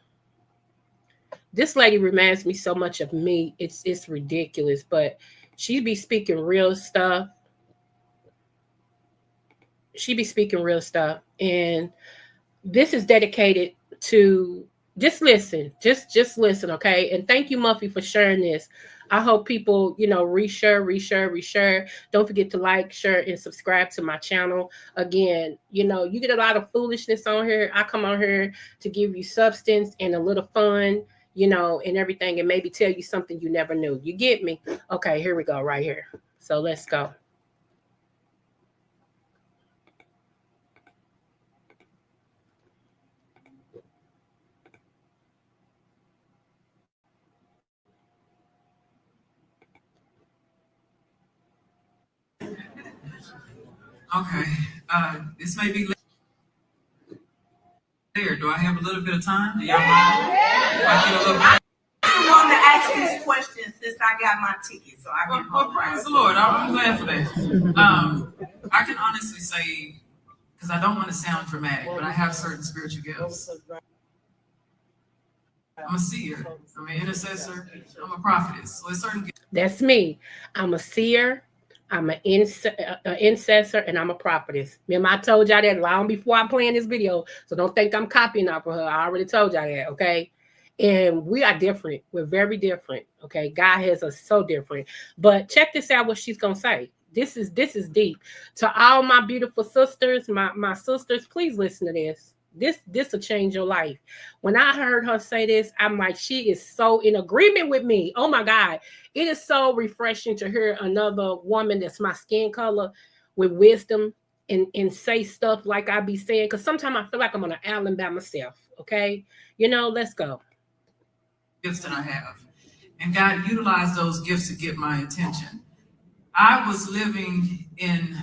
This lady reminds me so much of me. It's ridiculous, but she be speaking real stuff. she be speaking real stuff. And this is dedicated to just listen, just listen, okay? And thank you, Muffy, for sharing this. I hope people, reshare. Don't forget to like, share, and subscribe to my channel. Again, you get a lot of foolishness on here. I come on here to give you substance and a little fun, and everything, and maybe tell you something you never knew. You get me? Okay, here we go, right here. So let's go. Okay, this may be later. Do I have a little bit of time? Do y'all mind? I get a little bit. I want to ask these questions since I got my ticket, so I can. Well, praise the Lord. I'm glad for that. I can honestly say, because I don't want to sound dramatic, but I have certain spiritual gifts. I'm a seer. I'm an intercessor. I'm a prophetess. So it's certain gifts. That's me. I'm a seer. I'm an intercessor, and I'm a prophetess. Remember, I told y'all that long before I'm playing this video, so don't think I'm copying off of her. I already told y'all that, okay? And we are different. We're very different, okay? God has us so different. But check this out, what she's going to say. This is deep. To all my beautiful sisters, my sisters, please listen to this. This will change your life. When I heard her say this, I'm like, she is so in agreement with me. Oh my God. It is so refreshing to hear another woman that's my skin color with wisdom and say stuff like I be saying. Because sometimes I feel like I'm on an island by myself. Okay. Let's go. Gifts that I have. And God utilized those gifts to get my attention. I was living in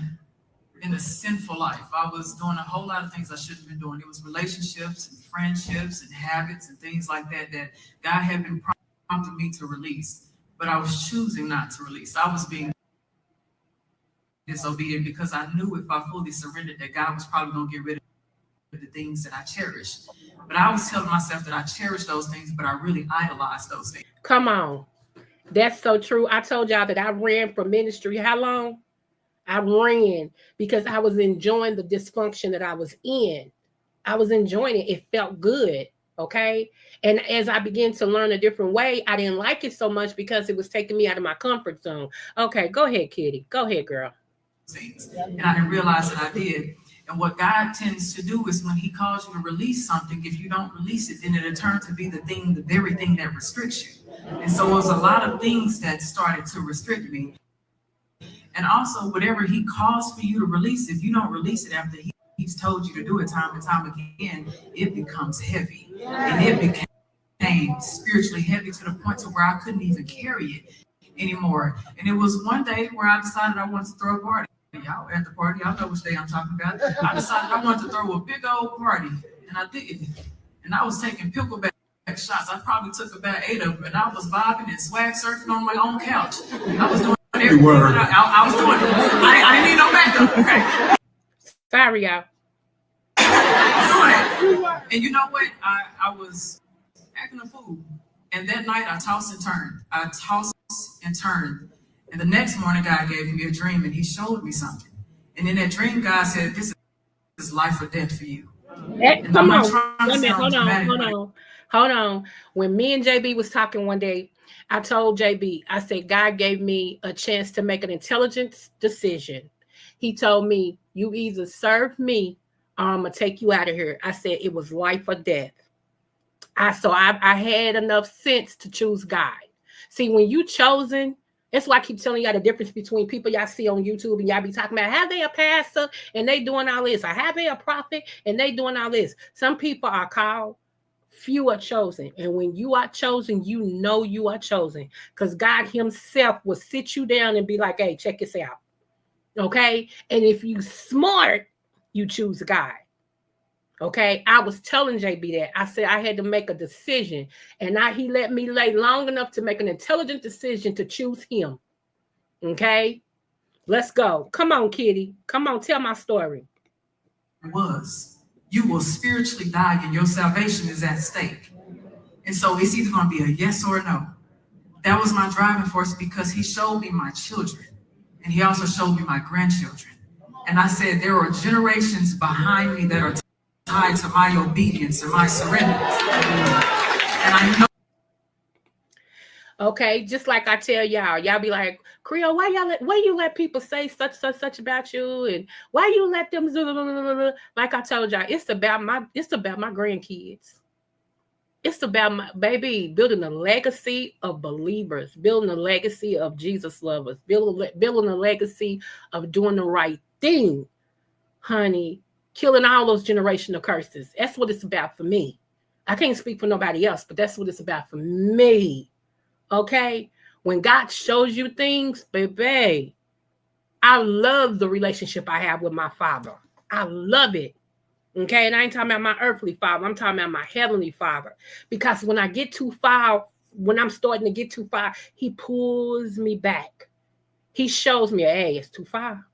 a sinful life. I was doing a whole lot of things I shouldn't have been doing. It was relationships and friendships and habits and things like that God had been prompting me to release, but I was choosing not to release. I was being disobedient because I knew if I fully surrendered that God was probably going to get rid of the things that I cherished. But I was telling myself that I cherished those things, but I really idolized those things. Come on. That's so true. I told y'all that I ran from ministry. How long? I ran because I was enjoying the dysfunction that I was in. I was enjoying it. It felt good. Okay. And as I began to learn a different way, I didn't like it so much because it was taking me out of my comfort zone. Okay. Go ahead, Kitty. Go ahead, girl. And I didn't realize that I did. And what God tends to do is when he calls you to release something, if you don't release it, then it'll turn to be the very thing that restricts you. And so it was a lot of things that started to restrict me. And also, whatever he calls for you to release, if you don't release it after he's told you to do it time and time again, it becomes heavy. And it became spiritually heavy to the point to where I couldn't even carry it anymore. And it was one day where I decided I wanted to throw a party. Y'all at the party, y'all know which day I'm talking about. I decided I wanted to throw a big old party, and I did. And I was taking pickleback shots. I probably took about 8 of them, and I was vibing and swag surfing on my own couch. I was doing everything. I was doing it. I didn't need no backup. Okay. Sorry, y'all. I was doing it. And you know what? I was acting a fool. And that night, I tossed and turned. And the next morning, God gave me a dream, and he showed me something. And in that dream, God said, this is life or death for you. Come on. Hold on. When me and JB was talking one day, I told JB, I said, God gave me a chance to make an intelligent decision. He told me, you either serve me or I'm going to take you out of here. I said, it was life or death. I had enough sense to choose God. See, when you chosen, it's why I keep telling y'all the difference between people y'all see on YouTube and y'all be talking about, have they a pastor and they doing all this? Or have they a prophet and they doing all this? Some people are called, few are chosen. And when you are chosen, you know you are chosen. Because God himself will sit you down and be like, hey, check this out. Okay? And if you smart, you choose God. Okay, I was telling JB that. I said I had to make a decision, and he let me lay long enough to make an intelligent decision to choose him. Okay, let's go. Come on, Kitty. Come on, tell my story. You will spiritually die, and your salvation is at stake. And so it's either going to be a yes or a no. That was my driving force because he showed me my children, and he also showed me my grandchildren. And I said, there are generations behind me that are tied to my obedience and my surrender. And I know. Okay, just like I tell y'all be like, Creole, why you let people say such about you, and why you let them like I told y'all, it's about my grandkids. It's about my baby building a legacy of believers, building a legacy of Jesus lovers, building a legacy of doing the right thing, honey, killing all those generational curses. That's what it's about for me. I can't speak for nobody else, but that's what it's about for me. Okay? When God shows you things, baby, I love the relationship I have with my Father. I love it. Okay? And I ain't talking about my earthly father. I'm talking about my heavenly Father. Because when I get too far, when I'm starting to get too far, he pulls me back. He shows me, hey, it's too far.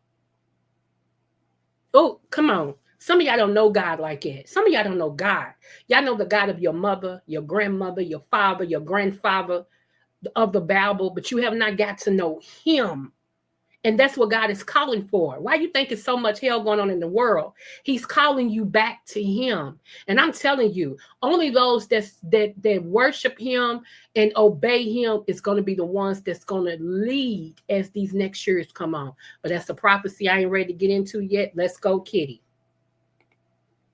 Oh, come on. Some of y'all don't know God like that. Some of y'all don't know God. Y'all know the God of your mother, your grandmother, your father, your grandfather of the Bible, but you have not got to know him. And that's what God is calling for. Why you think there's so much hell going on in the world? He's calling you back to him. And I'm telling you, only those that worship him and obey him is going to be the ones that's going to lead as these next years come on. But that's a prophecy I ain't ready to get into yet. Let's go, Kitty.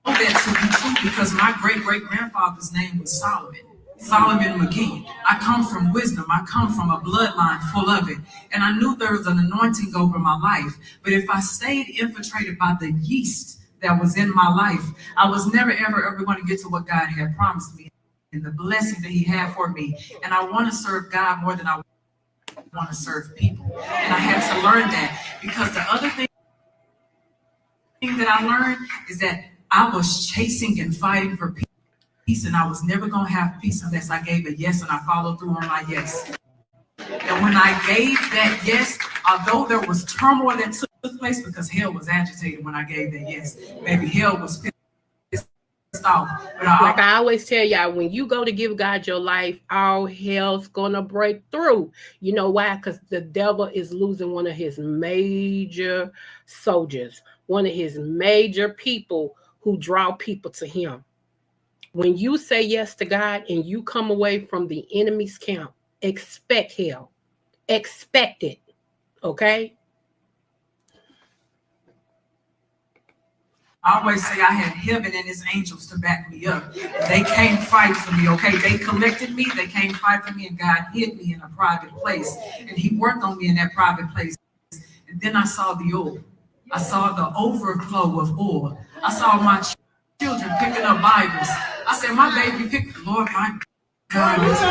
That to be true because my great-great-grandfather's name was Solomon McGee. I come from wisdom. I come from a bloodline full of it. And I knew there was an anointing over my life. But if I stayed infiltrated by the yeast that was in my life, I was never, ever going to get to what God had promised me and the blessing that he had for me. And I want to serve God more than I want to serve people. And I had to learn that because the other thing that I learned is that I was chasing and fighting for peace, and I was never going to have peace unless I gave a yes and I followed through on my yes. And when I gave that yes, although there was turmoil that took place because hell was agitated when I gave that yes, maybe hell was pissed off. But like I always tell y'all, when you go to give God your life, all hell's going to break through. You know why? Because the devil is losing one of his major soldiers, one of his major people who draw people to him. When you say yes to God and you come away from the enemy's camp, expect hell. Expect it. Okay? I always say I had heaven and his angels to back me up. They came fight for me, okay? They collected me, they came fight for me, and God hid me in a private place. And he worked on me in that private place. And then I saw the oil. I saw the overflow of oil. I saw my children picking up Bibles. I said, my baby picked, Lord, my God, this baby.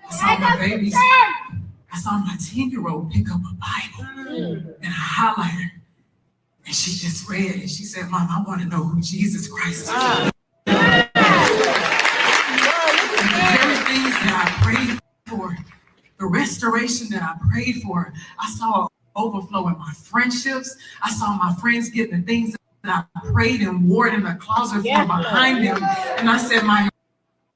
I saw my babies. I saw my 10-year-old pick up a Bible and a highlighter. And she just read and she said, Mom, I want to know who Jesus Christ is. And the very things that I prayed for, the restoration that I prayed for, I saw overflow in my friendships. I saw my friends getting the things that I prayed and wore in the closet for behind them. And I said, my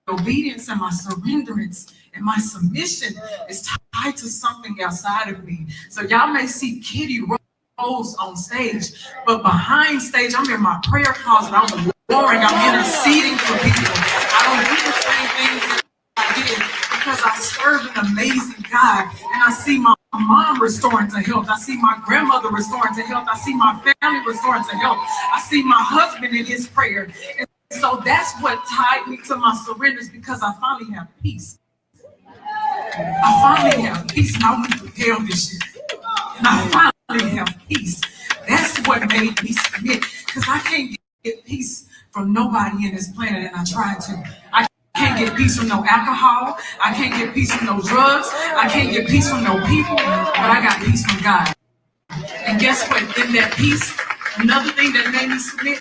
obedience and my surrenderance and my submission is tied to something outside of me. So y'all may see Kitty Rose on stage, but behind stage, I'm in my prayer closet. I'm warring, I'm interceding for people. I don't do the same things that I did because I serve an amazing God, and I see my mom restoring to health. I see my grandmother restoring to health. I see my family restoring to health. I see my husband in his prayer. And so that's what tied me to my surrenders because I finally have peace. I finally have peace, and I want to tell this shit. And I finally have peace. That's what made me submit, because I can't get peace from nobody in this planet, and I tried to. I can't get peace from no alcohol. I can't get peace from no drugs. I can't get peace from no people, but I got peace from God. And guess what? In that peace, another thing that made me submit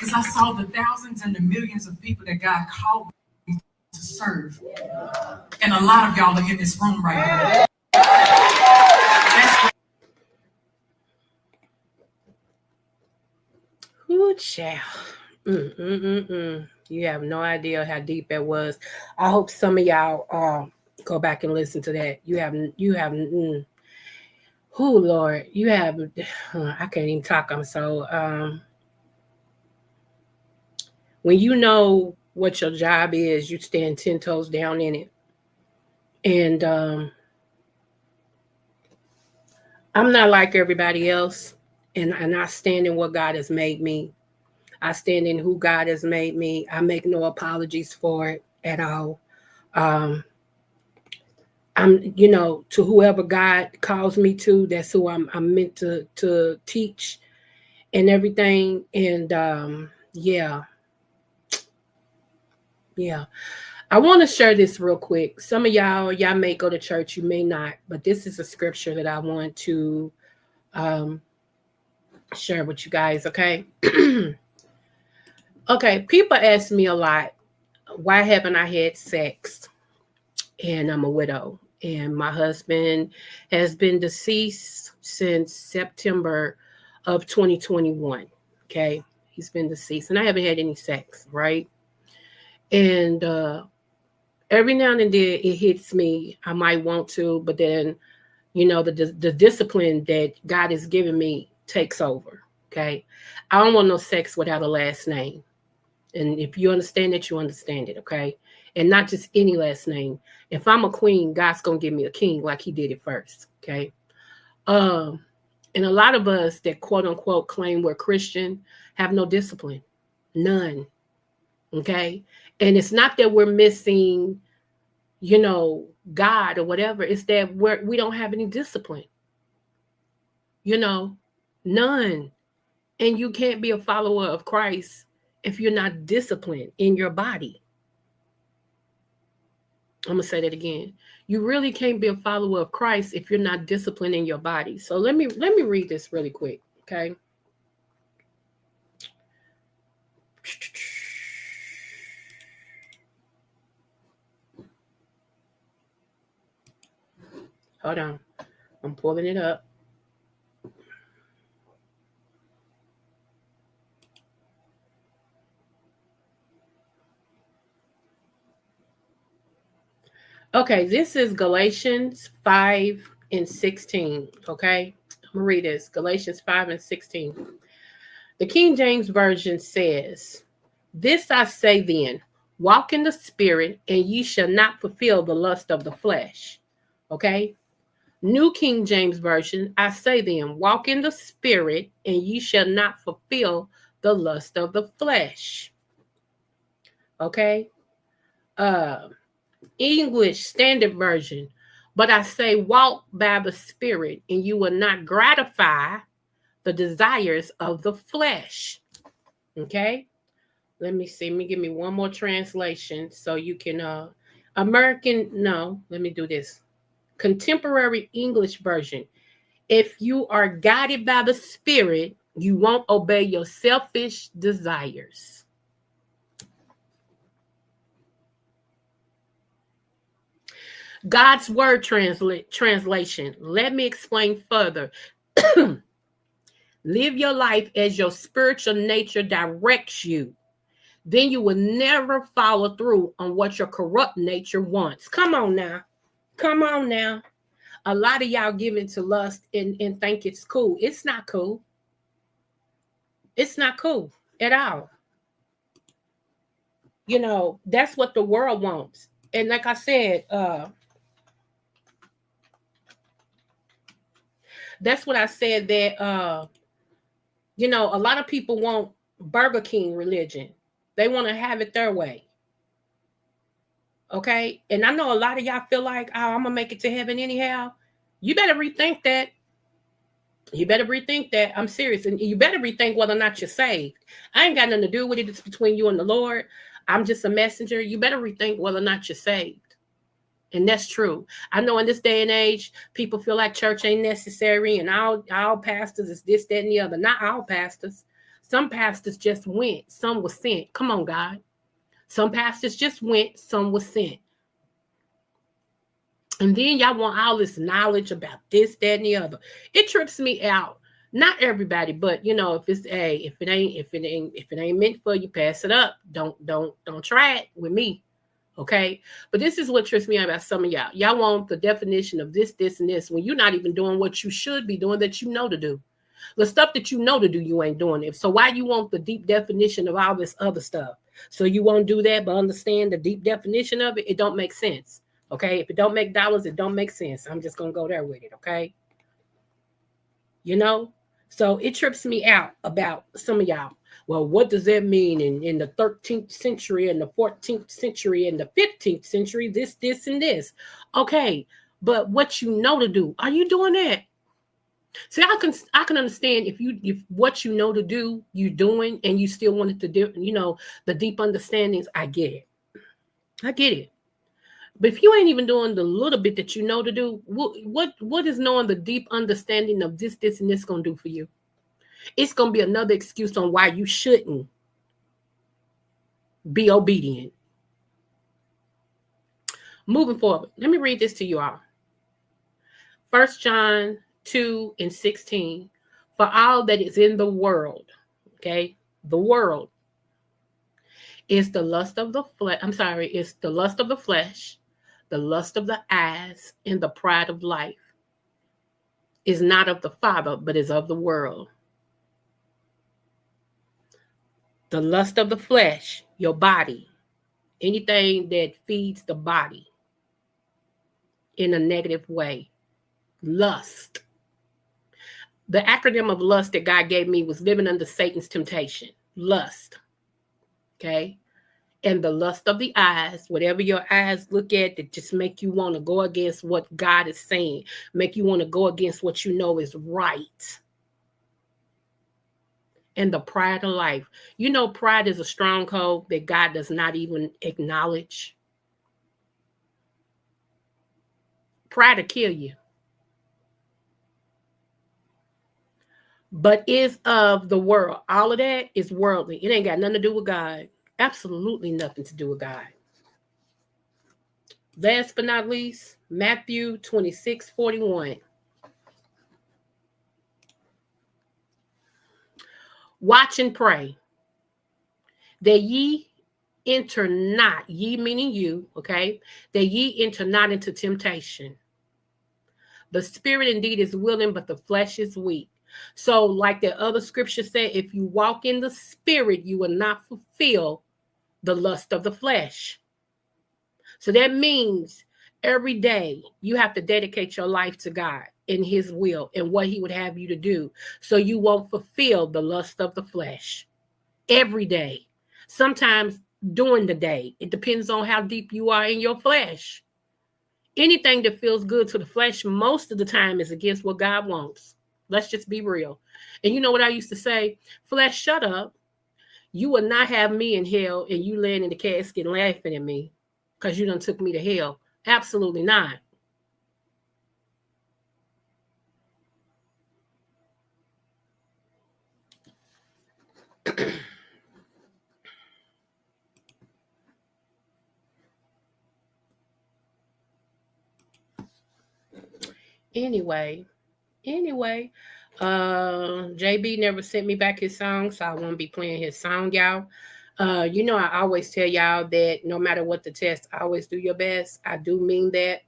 is I saw the thousands and the millions of people that God called me to serve. And a lot of y'all are in this room right now. That's Ooh, child. You have no idea how deep that was. I hope some of y'all go back and listen to that. Oh Lord, you have. I can't even talk. I'm so. When you know what your job is, you stand 10 toes down in it. And I'm not like everybody else, and I stand in what God has made me. I stand in who God has made me. I make no apologies for it at all. I'm, to whoever God calls me to, that's who I'm meant to teach and everything. And yeah. I want to share this real quick. Some of y'all may go to church, you may not, but this is a scripture that I want to share with you guys, okay? Okay, people ask me a lot, why haven't I had sex? And I'm a widow. And my husband has been deceased since September of 2021. Okay, he's been deceased, and I haven't had any sex, right? And every now and then it hits me. I might want to, but then, the discipline that God has given me takes over. Okay, I don't want no sex without a last name. And if you understand it, you understand it, okay? And not just any last name. If I'm a queen, God's going to give me a king like he did it first, okay? And a lot of us that quote unquote claim we're Christian have no discipline, none, okay? And it's not that we're missing, God or whatever. It's that we don't have any discipline, none. And you can't be a follower of Christ if you're not disciplined in your body. I'm going to say that again. You really can't be a follower of Christ if you're not disciplined in your body. So let me read this really quick, okay? Hold on. I'm pulling it up. Okay, this is Galatians 5:16. Okay, I'm gonna read this. Galatians 5:16. The King James Version says, "This I say then, walk in the Spirit, and ye shall not fulfill the lust of the flesh." Okay. New King James Version, I say then, walk in the Spirit, and ye shall not fulfill the lust of the flesh. Okay. English Standard Version, but I say walk by the Spirit, and you will not gratify the desires of the flesh. Okay, let me see. Let me give me one more translation so you can let me do this. Contemporary English Version. If you are guided by the Spirit, you won't obey your selfish desires. God's Word translation. Let me explain further. Live your life as your spiritual nature directs you. Then you will never follow through on what your corrupt nature wants. Come on now. Come on now. A lot of y'all give into lust and think it's cool. It's not cool. It's not cool at all. That's what the world wants. And like I said, that's what I said, that a lot of people want Burger King religion. They want to have it their way. Okay? And I know a lot of y'all feel like, I'm going to make it to heaven anyhow. You better rethink that. You better rethink that. I'm serious. And you better rethink whether or not you're saved. I ain't got nothing to do with it. It's between you and the Lord. I'm just a messenger. You better rethink whether or not you're saved. And that's true. I know in this day and age, people feel like church ain't necessary and all pastors is this, that, and the other. Not all pastors. Some pastors just went. Some were sent. Come on, God. Some pastors just went. Some were sent. And then y'all want all this knowledge about this, that, and the other. It trips me out Not everybody, but you know, if it's if it ain't meant for you, pass it up. Don't try it with me. Okay. But this is what trips me out about some of y'all. Y'all want the definition of this, and this when you're not even doing what you should be doing that you know to do. The stuff that you know to do, you ain't doing it. So why you want the deep definition of all this other stuff? So you won't do that, but understand the deep definition of it. It don't make sense. Okay. If it don't make dollars, it don't make sense. I'm just going to go there with it. Okay. You know, so it trips me out about some of y'all. Well, what does that mean in the 13th century and the 14th century and the 15th century, this, and this? Okay, but what you know to do, are you doing that? See, I can understand if what you know to do, you're doing, and you still wanted to do, you know, the deep understandings, I get it. I get it. But if you ain't even doing the little bit that you know to do, what is knowing the deep understanding of this, and this going to do for you? It's going to be another excuse on why you shouldn't be obedient. Moving forward, let me read this to you all. 1 John 2:16. For all that is in the world, okay, the world is the lust of the flesh. It's the lust of the flesh, the lust of the eyes, and the pride of life. Is not of the Father, but is of the world. The lust of the flesh, your body, anything that feeds the body in a negative way. Lust. The acronym of lust that God gave me was living under Satan's temptation. Lust. Okay. And the lust of the eyes, whatever your eyes look at that just make you want to go against what God is saying, make you want to go against what you know is right. And the pride of life. You know, pride is a stronghold that God does not even acknowledge. Pride will kill you. But is of the world. All of that is worldly. It ain't got nothing to do with God. Absolutely nothing to do with God. Last but not least, Matthew 26:41. Watch and pray that ye enter not, ye meaning you, okay, that ye enter not into temptation. The spirit indeed is willing, but the flesh is weak. So like the other scripture said, if you walk in the spirit, you will not fulfill the lust of the flesh. So that means every day you have to dedicate your life to God in his will and what he would have you to do. So you won't fulfill the lust of the flesh every day. Sometimes during the day, it depends on how deep you are in your flesh. Anything that feels good to the flesh most of the time is against what God wants. Let's just be real. And you know what I used to say? Flesh, shut up. You will not have me in hell and you laying in the casket laughing at me because you done took me to hell. Absolutely not. Anyway, JB never sent me back his song, so I won't be playing his song, y'all. You know, I always tell y'all that no matter what the test, always do your best. I do mean that.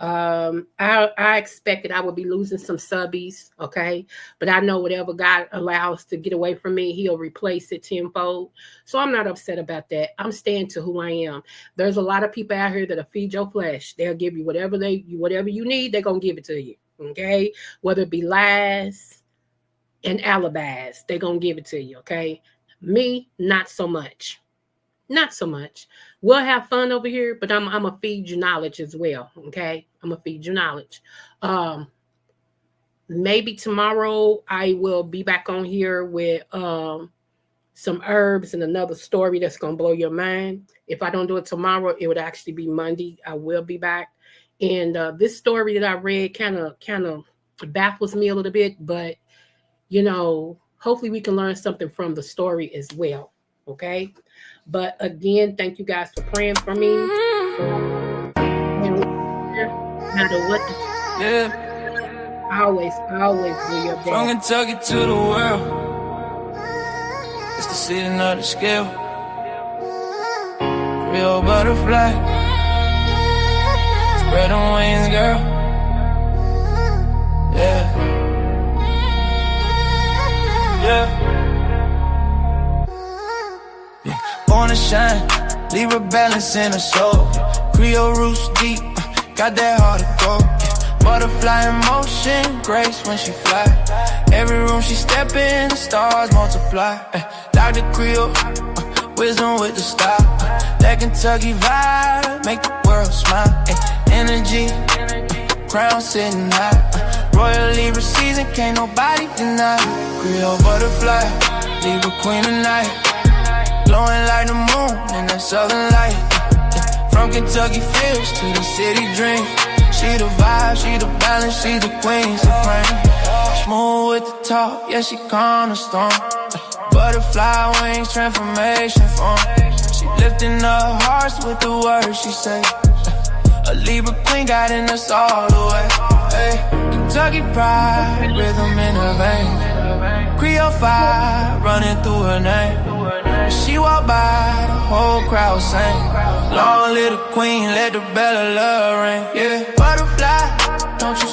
I expected I would be losing some subbies, okay? But I know whatever God allows to get away from me, he'll replace it tenfold. So I'm not upset about that. I'm staying to who I am. There's a lot of people out here that'll feed your flesh. They'll give you whatever you need, they're going to give it to you, okay? Whether it be lies and alibis, they're going to give it to you, okay? Me, not so much. Not so much. We'll have fun over here, but I'm going to feed you knowledge as well, okay? I'm going to feed you knowledge. Maybe tomorrow I will be back on here with some herbs and another story that's going to blow your mind. If I don't do it tomorrow, it would actually be Monday. I will be back. And this story that I read kind of baffles me a little bit, but, you know, hopefully we can learn something from the story as well, okay? But again, thank you guys for praying for me. And no matter what. Yeah. Always do your From best. Kentucky to the world, it's the sitting of the scale. Creole butterfly, spread them wings, girl. Yeah. Born to shine, leave a balance in her soul. Creole roots deep, got that heart of gold. Butterfly in motion, grace when she fly. Every room she step in, the stars multiply. Dr.Creole, wisdom with the style. That Kentucky vibe, make the world smile. Energy, crown sitting high. Royal Libra season, can't nobody deny. Creole butterfly, Libra queen tonight. Glowing like the moon in that southern light. From Kentucky fields to the city dream. She the vibe, she the balance, she the queen supreme. Smooth with the talk, yeah, she calm the storm. Butterfly wings, transformation form. She lifting up hearts with the words she say. A Libra queen guiding us all the way. Hey, Kentucky pride, rhythm in her veins. Creole fire running through her name. When she walk by, the whole crowd sing. Long little queen, let the bell of love ring. Yeah, butterfly, don't you